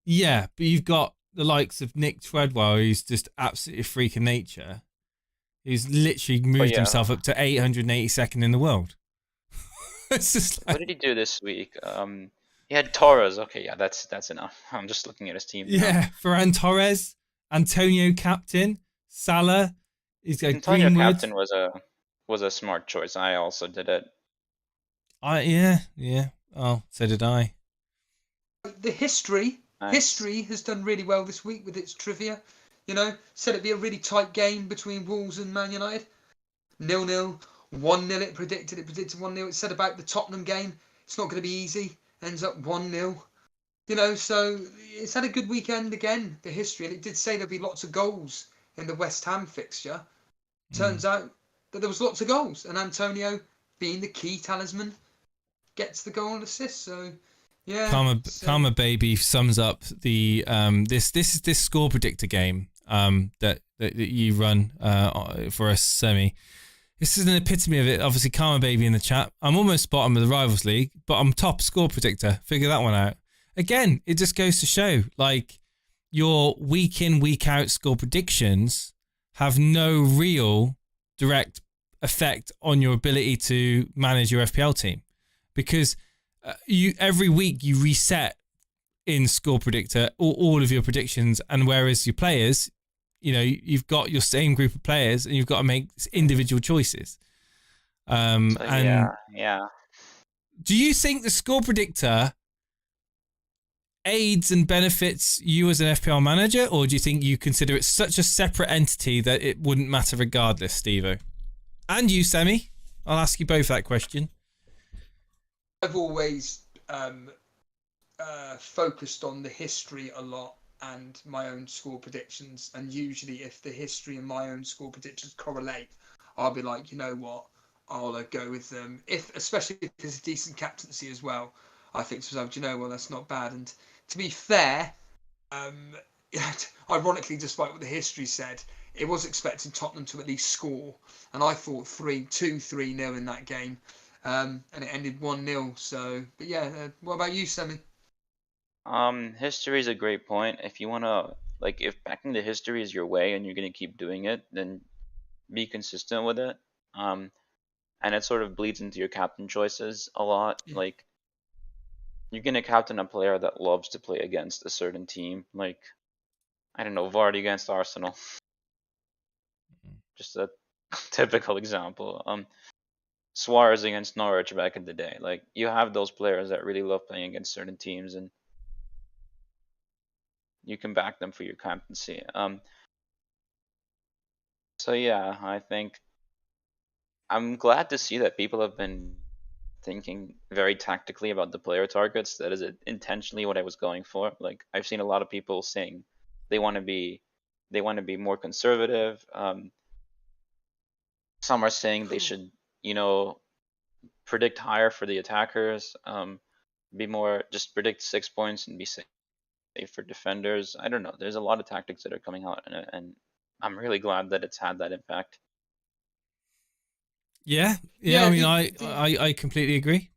Yeah, but you've got the likes of Nick Treadwell, who's just absolutely a freak of nature, who's literally moved himself up to 882nd in the world. It's just what did he do this week? He had Torres. Okay, that's enough. I'm just looking at his team. Yeah, Ferran Torres, Antonio captain, Salah. He's got Antonio Greenwood. captain was a smart choice. I also did it. Yeah. Oh, so did I. The history has done really well this week with its trivia. Said it'd be a really tight game between Wolves and Man United. 0-0, 1-0. It predicted 1-0. It said about the Tottenham game, it's not going to be easy. Ends up 1-0. So it's had a good weekend again, the history. And it did say there'd be lots of goals in the West Ham fixture. Turns out that there was lots of goals. And Antonio, being the key talisman, gets the goal and assist. So yeah, Karma Baby sums up the this score predictor game that you run for us, Semi. This is an epitome of it. Obviously, Karma Baby in the chat. I'm almost bottom of the Rivals League, but I'm top score predictor. Figure that one out. Again, it just goes to show, like, your week in, week out score predictions have no real direct effect on your ability to manage your FPL team, because you every week you reset in score predictor all of your predictions, and whereas your players, you know, you've got your same group of players and you've got to make individual choices. And yeah. do you think the score predictor aids and benefits you as an FPL manager, or do you think you consider it such a separate entity that it wouldn't matter regardless, Stevo? And you, Semi? I'll ask you both that question. I've always focused on the history a lot and my own score predictions, and usually if the history and my own score predictions correlate, I'll be like, you know what, I'll go with them. Especially if there's a decent captaincy as well, I think to myself, do you know what, that's not bad. And to be fair, ironically, despite what the history said, it was expecting Tottenham to at least score, and I thought 3-0 in that game, and it ended 1-0. So, but yeah, what about you, Semi? History is a great point. If you wanna, like, if backing the history is your way and you're gonna keep doing it, then be consistent with it. And it sort of bleeds into your captain choices a lot. Yeah. Like, you're gonna captain a player that loves to play against a certain team. Like, I don't know, Vardy against Arsenal. Just a typical example. Suarez against Norwich back in the day. Like, you have those players that really love playing against certain teams, and you can back them for your captaincy. So yeah, I think I'm glad to see that people have been thinking very tactically about the player targets. That is intentionally what I was going for. Like, I've seen a lot of people saying they want to be more conservative. Some are saying they should, you know, predict higher for the attackers. Be more, just predict 6 points and be safe for defenders. I don't know. There's a lot of tactics that are coming out, and I'm really glad that it's had that impact. Yeah. I mean, I completely agree.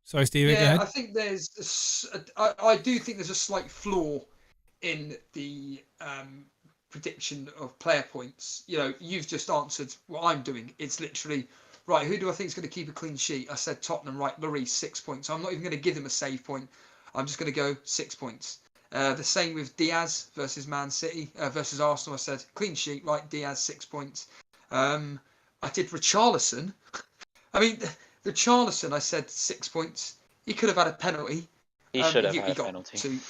Sorry, Steve. Yeah, go ahead. I think I do think there's a slight flaw in the prediction of player points. You know, you've just answered what I'm doing. It's literally, right, who do I think is going to keep a clean sheet? I said Tottenham, right, Lloris, 6 points. I'm not even going to give him a save point. I'm just going to go 6 points. The same with Diaz versus Man City, versus Arsenal. I said clean sheet, right, Diaz, 6 points. I did Richarlison. I mean, Richarlison, I said 6 points. He could have had a penalty. He should have had a got penalty.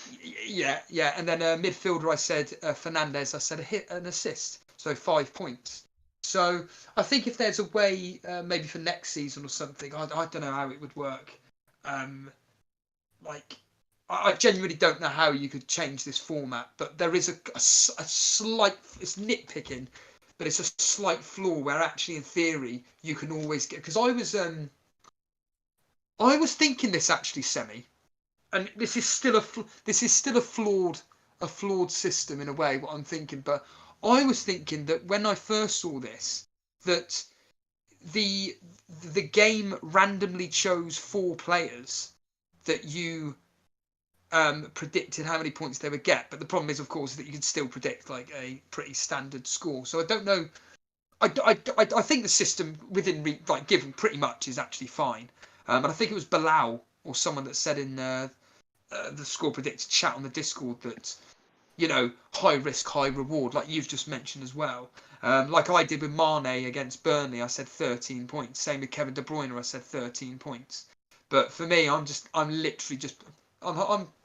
Yeah. And then midfielder, I said Fernandez. I said an assist, so 5 points. So I think if there's a way, maybe for next season or something, I don't know how it would work. Like, I genuinely don't know how you could change this format, but there is a slight, it's nitpicking, but it's a slight flaw where actually in theory you can always get, because I was thinking this actually, Semi, and this is still a flawed system in a way, what I'm thinking, but I was thinking that when I first saw this, that the game randomly chose 4 players that you predicted how many points they would get, but the problem is, of course, that you can still predict like a pretty standard score. So I don't know. I think the system within like given pretty much is actually fine. And I think it was Bilal or someone that said in the score predictor chat on the Discord that, you know, high risk, high reward, like you've just mentioned as well. Like I did with Mane against Burnley, I said 13 points. Same with Kevin De Bruyne, I said 13 points. But for me, I'm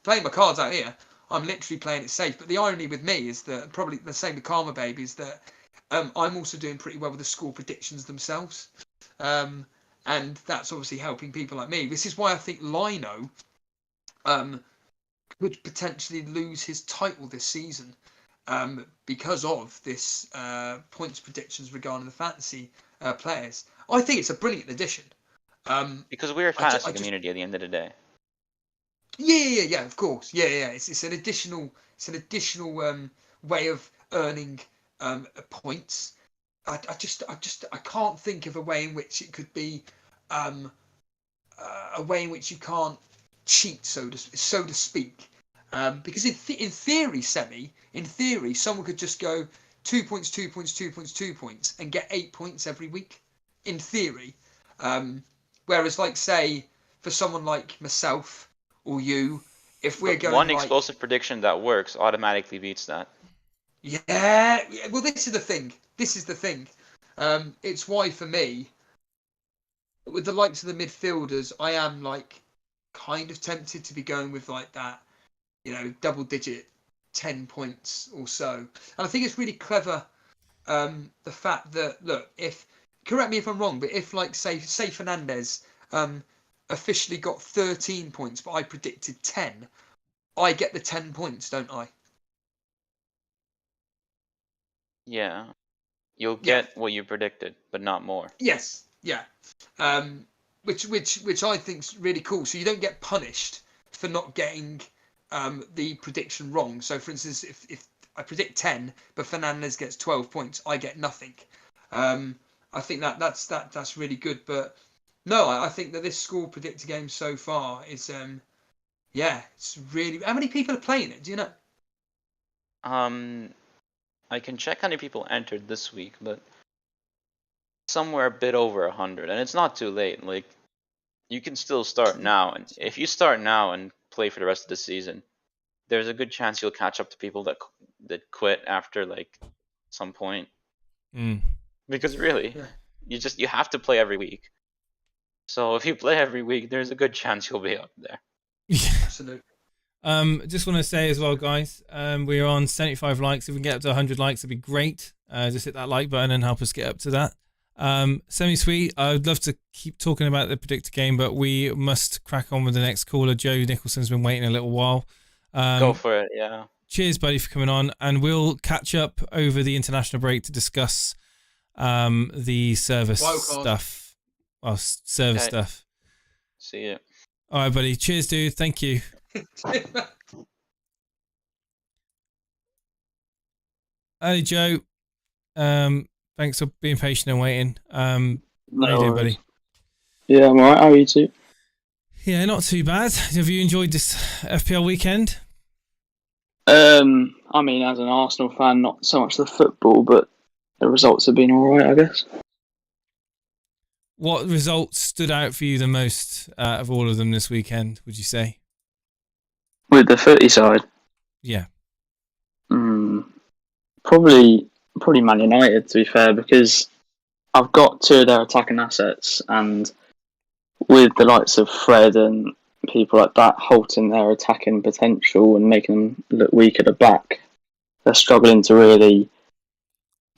playing my cards out here. I'm literally playing it safe. But the irony with me is that, probably the same with Karma Baby, is that I'm also doing pretty well with the score predictions themselves. And that's obviously helping people like me. This is why I think Lino could potentially lose his title this season, because of this points predictions regarding the fantasy players. I think it's a brilliant addition. Because we're a I ju- fantasy I just- community at the end of the day. Yeah, of course. Yeah. It's an additional way of earning points. I can't think of a way in which it could be a way in which you can't cheat, so to speak. Because in theory, someone could just go 2 points, 2 points, 2 points, 2 points, and get 8 points every week. In theory, whereas, like, say, for someone like myself or you, if we're But going one like, explosive prediction that works automatically beats that. yeah, well, this is the thing. It's why for me, with the likes of the midfielders, I am like kind of tempted to be going with like that, double digit 10 points or so. And I think it's really clever, the fact that, look, correct me if I'm wrong, but if, like, say Fernandez officially got 13 points, but I predicted 10, I get the 10 points, don't I? Yeah. You'll Yeah. get what you predicted, but not more. Yes, yeah. Which I think's really cool. So you don't get punished for not getting the prediction wrong. So, for instance, if I predict 10, but Fernandez gets 12 points, I get nothing. I think that's really good. But no, I think that this score predictor game so far is it's really. How many people are playing it? Do you know? I can check how many people entered this week, but somewhere a bit over 100, and it's not too late. Like, you can still start now, and if you start now and play for the rest of the season, there's a good chance you'll catch up to people that quit after, like, some point. Because really, you have to play every week. So if you play every week, there's a good chance you'll be up there. Yeah. Absolutely. Just want to say as well, guys, we're on 75 likes. If we can get up to 100 likes, it'd be great. Just hit that like button and help us get up to that. Semi-sweet, I would love to keep talking about the predictor game, but we must crack on with the next caller. Joe Nicholson's been waiting a little while. Go for it, yeah. Cheers, buddy, for coming on, and we'll catch up over the international break to discuss the service stuff. Oh, service stuff. See you. All right, buddy. Cheers, dude. Thank you. Hey, Joe. Thanks for being patient and waiting. How you doing, buddy? Yeah, I'm alright. How are you two? Yeah, not too bad. Have you enjoyed this FPL weekend? I mean, as an Arsenal fan, not so much the football, but the results have been alright, I guess. What results stood out for you the most of all of them this weekend, would you say? With the footy side? Yeah. Probably Man United, to be fair, because I've got two of their attacking assets, and with the likes of Fred and people like that halting their attacking potential and making them look weak at the back, they're struggling to really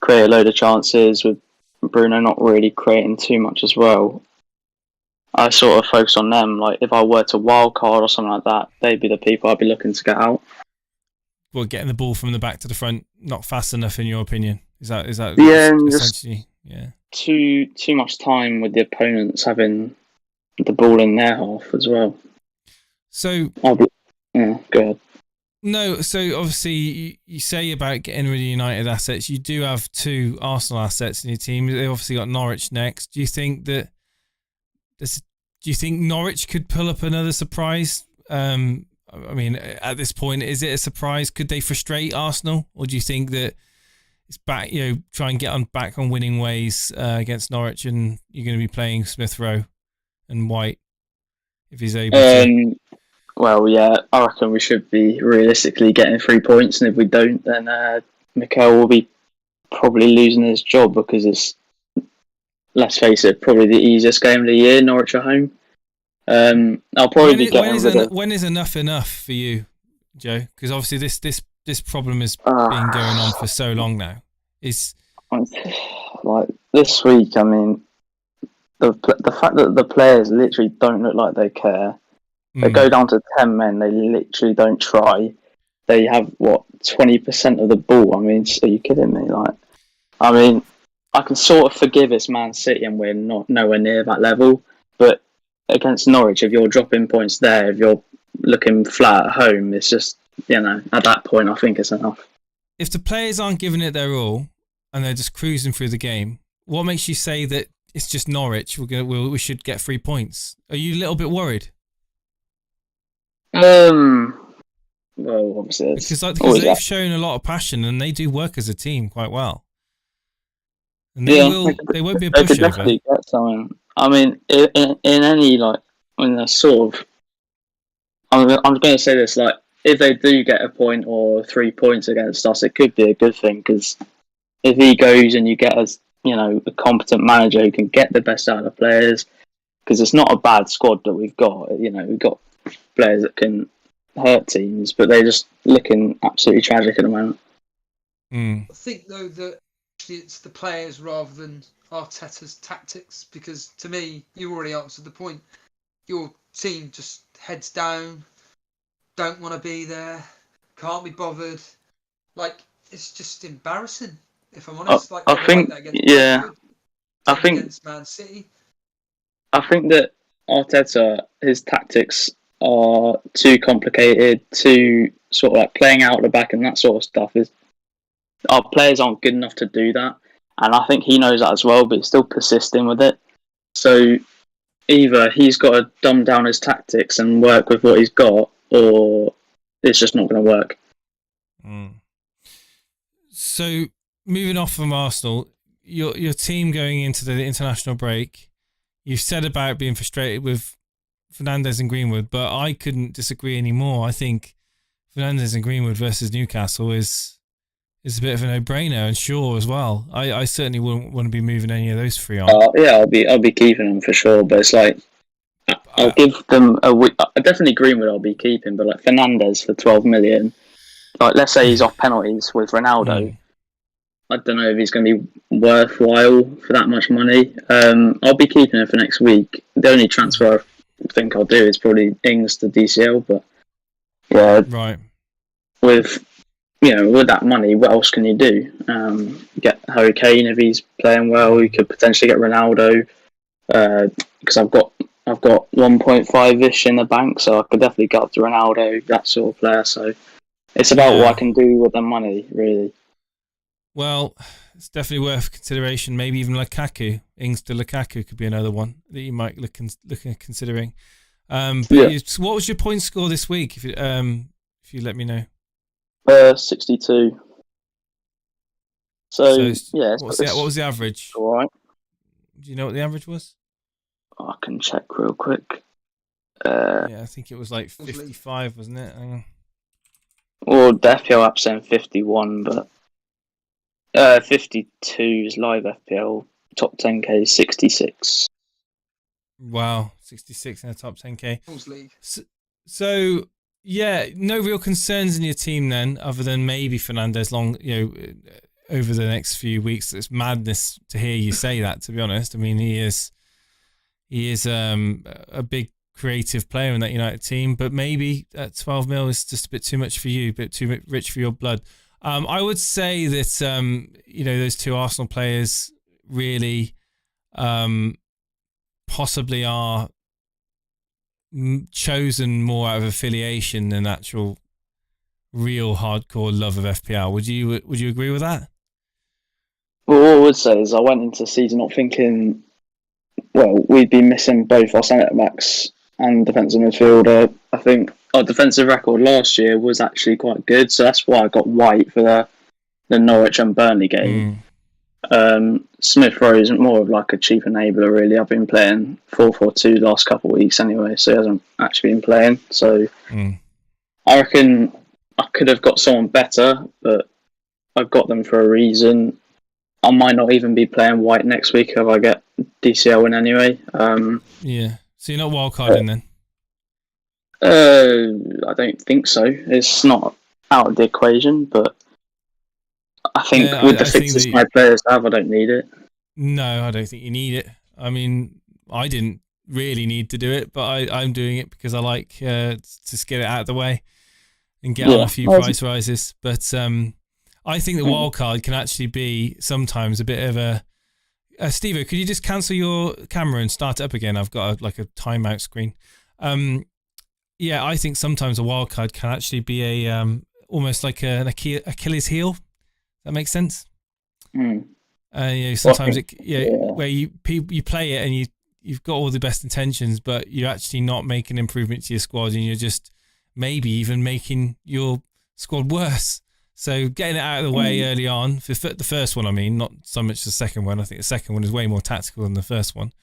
create a load of chances, with Bruno not really creating too much as well. I sort of focus on them. Like, if I were to wildcard or something like that, they'd be the people I'd be looking to get out. Well, getting the ball from the back to the front not fast enough, in your opinion? Is that yeah, essentially too much time with the opponents having the ball in their half as well. So go ahead. No, so obviously you say about getting rid of United assets. You do have two Arsenal assets in your team. They've obviously got Norwich next. Do you think Norwich could pull up another surprise? I mean, at this point, is it a surprise? Could they frustrate Arsenal, or do you think that it's back? Try and get back on winning ways against Norwich, and you're going to be playing Smith Rowe and White if he's able to. Well, yeah, I reckon we should be realistically getting 3 points, and if we don't, then Mikel will be probably losing his job, because it's, let's face it, probably the easiest game of the year. Norwich at home. I'll probably be getting rid of... When is enough for you, Joe? Because obviously this problem has been going on for so long now. Like this week, I mean, the fact that the players literally don't look like they care. They go down to 10 men. They literally don't try. They have 20% of the ball. I mean, are you kidding me? I can sort of forgive it's Man City and we're not nowhere near that level. But against Norwich, if you're dropping points there, if you're looking flat at home, it's just, at that point, I think it's enough. If the players aren't giving it their all and they're just cruising through the game, what makes you say that it's just Norwich? We should get 3 points. Are you a little bit worried? Well, obviously, because they've shown a lot of passion and they do work as a team quite well. And they won't be a pushover. They could definitely get something. I mean, in any sort of, I'm going to say this, like, if they do get a point or 3 points against us, it could be a good thing, because if he goes and you get a competent manager who can get the best out of the players, because it's not a bad squad that we've got. We've got players that can hurt teams, but they're just looking absolutely tragic at the moment. I think, though, that it's the players rather than Arteta's tactics, because to me, you already answered the point. Your team just heads down, don't want to be there, can't be bothered. Like, it's just embarrassing, if I'm honest. I think against Man City. I think that Arteta, his tactics are too complicated, too sort of like playing out the back and that sort of stuff. Our players aren't good enough to do that, and I think he knows that as well, but he's still persisting with it. So either he's got to dumb down his tactics and work with what he's got, or it's just not going to work. So moving off from Arsenal, your team going into the international break, you've said about being frustrated with Fernandes and Greenwood, but I couldn't disagree anymore. I think Fernandes and Greenwood versus Newcastle is a bit of a no-brainer, and Shaw as well. I certainly wouldn't want to be moving any of those three on. I'll be keeping them for sure, but it's like I'll give them a week. Definitely Greenwood I'll be keeping, but like Fernandes for 12 million, like let's say he's off penalties with Ronaldo. I don't know if he's going to be worthwhile for that much money. I'll be keeping him for next week. The only transfer I think I'll do is probably Ings to DCL, but yeah, right. With that money, what else can you do? Get Harry Kane if he's playing well. You could potentially get Ronaldo, because I've got 1.5-ish in the bank, so I could definitely get up to Ronaldo, that sort of player. So it's about what I can do with the money, really. Well, it's definitely worth consideration. Maybe even Lukaku. Ings to Lukaku could be another one that you might look at considering. What was your point score this week? If you let me know. 62. So yeah. What was the average? All right. Do you know what the average was? I can check real quick. I think it was like 55, wasn't it? Hang on. Well, the FPL app saying 51, but 52 is live FPL. Top 10k 66. Wow, 66 in the top 10k. So yeah, no real concerns in your team then, other than maybe Fernandes over the next few weeks. It's madness to hear you say that, to be honest. I mean, he is a big creative player in that United team, but maybe at 12 mil is just a bit too much for you, a bit too rich for your blood. I would say that those two Arsenal players really possibly are chosen more out of affiliation than actual real hardcore love of FPL. Would you agree with that? Well, what I would say is I went into the season not thinking, well, we'd be missing both our centre backs and defensive midfielder. I think our defensive record last year was actually quite good, so that's why I got White for the Norwich and Burnley game. Smith Rowe isn't more of like a cheap enabler, really. I've been playing 4-4-2 the last couple of weeks anyway, so he hasn't actually been playing. So I reckon I could have got someone better, but I've got them for a reason. I might not even be playing White next week if I get DCL in anyway. Yeah. So you're not wildcarding then? I don't think so. It's not out of the equation, but I think with the fixes my players have, I don't need it. No, I don't think you need it. I mean, I didn't really need to do it, but I'm doing it because I like to just get it out of the way and get on a few price rises. But I think the wildcard can actually be sometimes a bit of Steve, could you just cancel your camera and start it up again? I've got a timeout screen. Yeah, I think sometimes a wildcard can actually be a almost like an Achilles heel. Does that make sense? Sometimes where you play it and you've got all the best intentions, but you're actually not making improvement to your squad, and you're just maybe even making your squad worse. So getting it out of the way early on, for the first one, I mean, not so much the second one. I think the second one is way more tactical than the first one.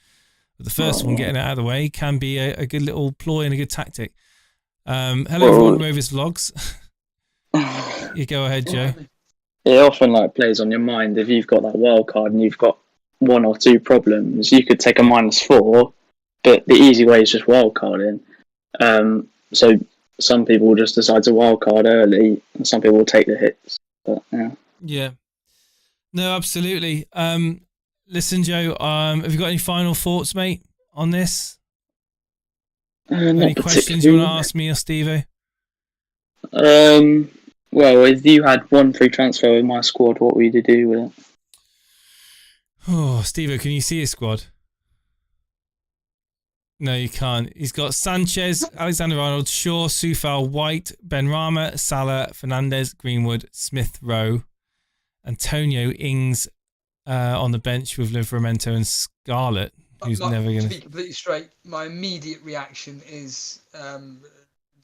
But the first one, getting it out of the way, can be a good little ploy and a good tactic. Hello, everyone, Rovers Vlogs. You go ahead, Joe. It often plays on your mind. If you've got that wild card and you've got 1 or 2 problems, you could take a -4, but the easy way is just wild carding. So some people will just decide to wild card early, and some people will take the hits. But, yeah. No, absolutely. Listen, Joe, have you got any final thoughts, mate, on this? Any questions you want to ask me or Steve? Well, if you had 1 free transfer with my squad, what would you do with it? Oh, Steve, can you see his squad? No, you can't. He's got Sanchez, Alexander-Arnold, Shaw, Soufal, White, Benrahma, Salah, Fernandez, Greenwood, Smith Rowe, Antonio, Ings on the bench with Livramento and Scarlett, who's never going to be completely straight, my immediate reaction is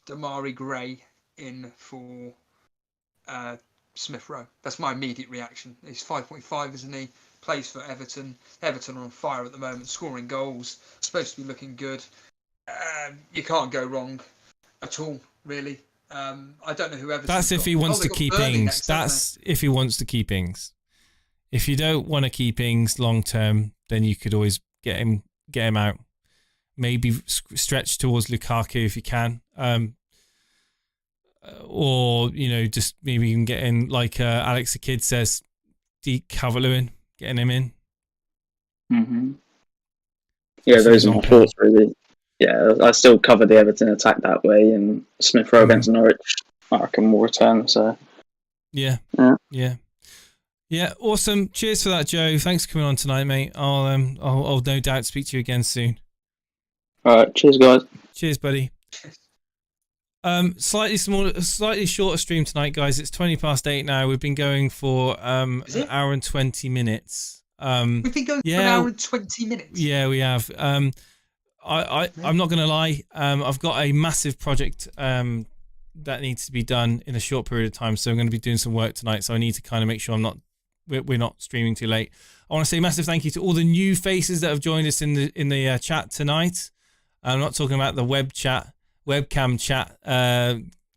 Damari Gray in for Smith Rowe. That's my immediate reaction. He's 5.5, isn't he? Plays for Everton. Everton are on fire at the moment, scoring goals, supposed to be looking good. You can't go wrong at all, really. I don't know who Everton. That's if he wants to keep Ings. That's if he wants to keep Ings. If you don't want to keep Ings long term, then you could always get him out. Maybe stretch towards Lukaku if you can. Or, just maybe you can get in, like Alex the Kid says, Deke Calvert-Lewin, getting him in. Mm-hmm. Yeah, those are my thoughts, really. Yeah, I still cover the Everton attack that way, and Smith Rowe against Norwich, I reckon, will return. So, yeah, awesome. Cheers for that, Joe. Thanks for coming on tonight, mate. I'll no doubt speak to you again soon. All right, cheers, guys. Cheers, buddy. Slightly shorter stream tonight, guys. It's 8:20 now. We've been going for an hour and 20 minutes. We've been going for an hour and 20 minutes. Yeah, we have. I'm not going to lie. I've got a massive project that needs to be done in a short period of time. So I'm going to be doing some work tonight. So I need to kind of make sure we're not streaming too late. I want to say a massive thank you to all the new faces that have joined us in the chat tonight. I'm not talking about the webcam chat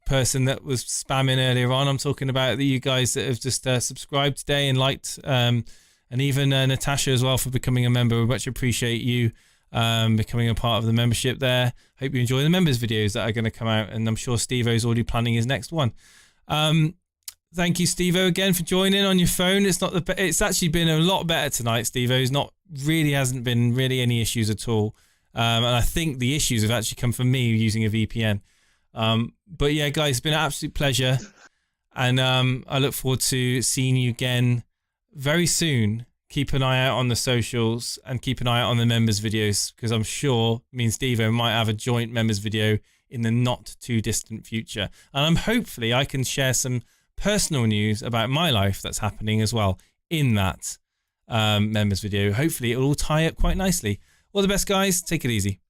person that was spamming earlier on. I'm talking about you guys that have just subscribed today and liked, and even Natasha as well for becoming a member. We much appreciate you becoming a part of the membership there. Hope you enjoy the members videos that are going to come out, and I'm sure Steve-O's already planning his next one. Thank you, Steve-O, again for joining on your phone. It's actually been a lot better tonight, Steve-O. Hasn't been really any issues at all. And I think the issues have actually come from me using a VPN. But yeah, guys, it's been an absolute pleasure. And I look forward to seeing you again very soon. Keep an eye out on the socials and keep an eye out on the members videos, because I'm sure me and Steve-O might have a joint members video in the not too distant future. And hopefully I can share some personal news about my life that's happening as well in that members video. Hopefully it will all tie up quite nicely. All the best, guys. Take it easy.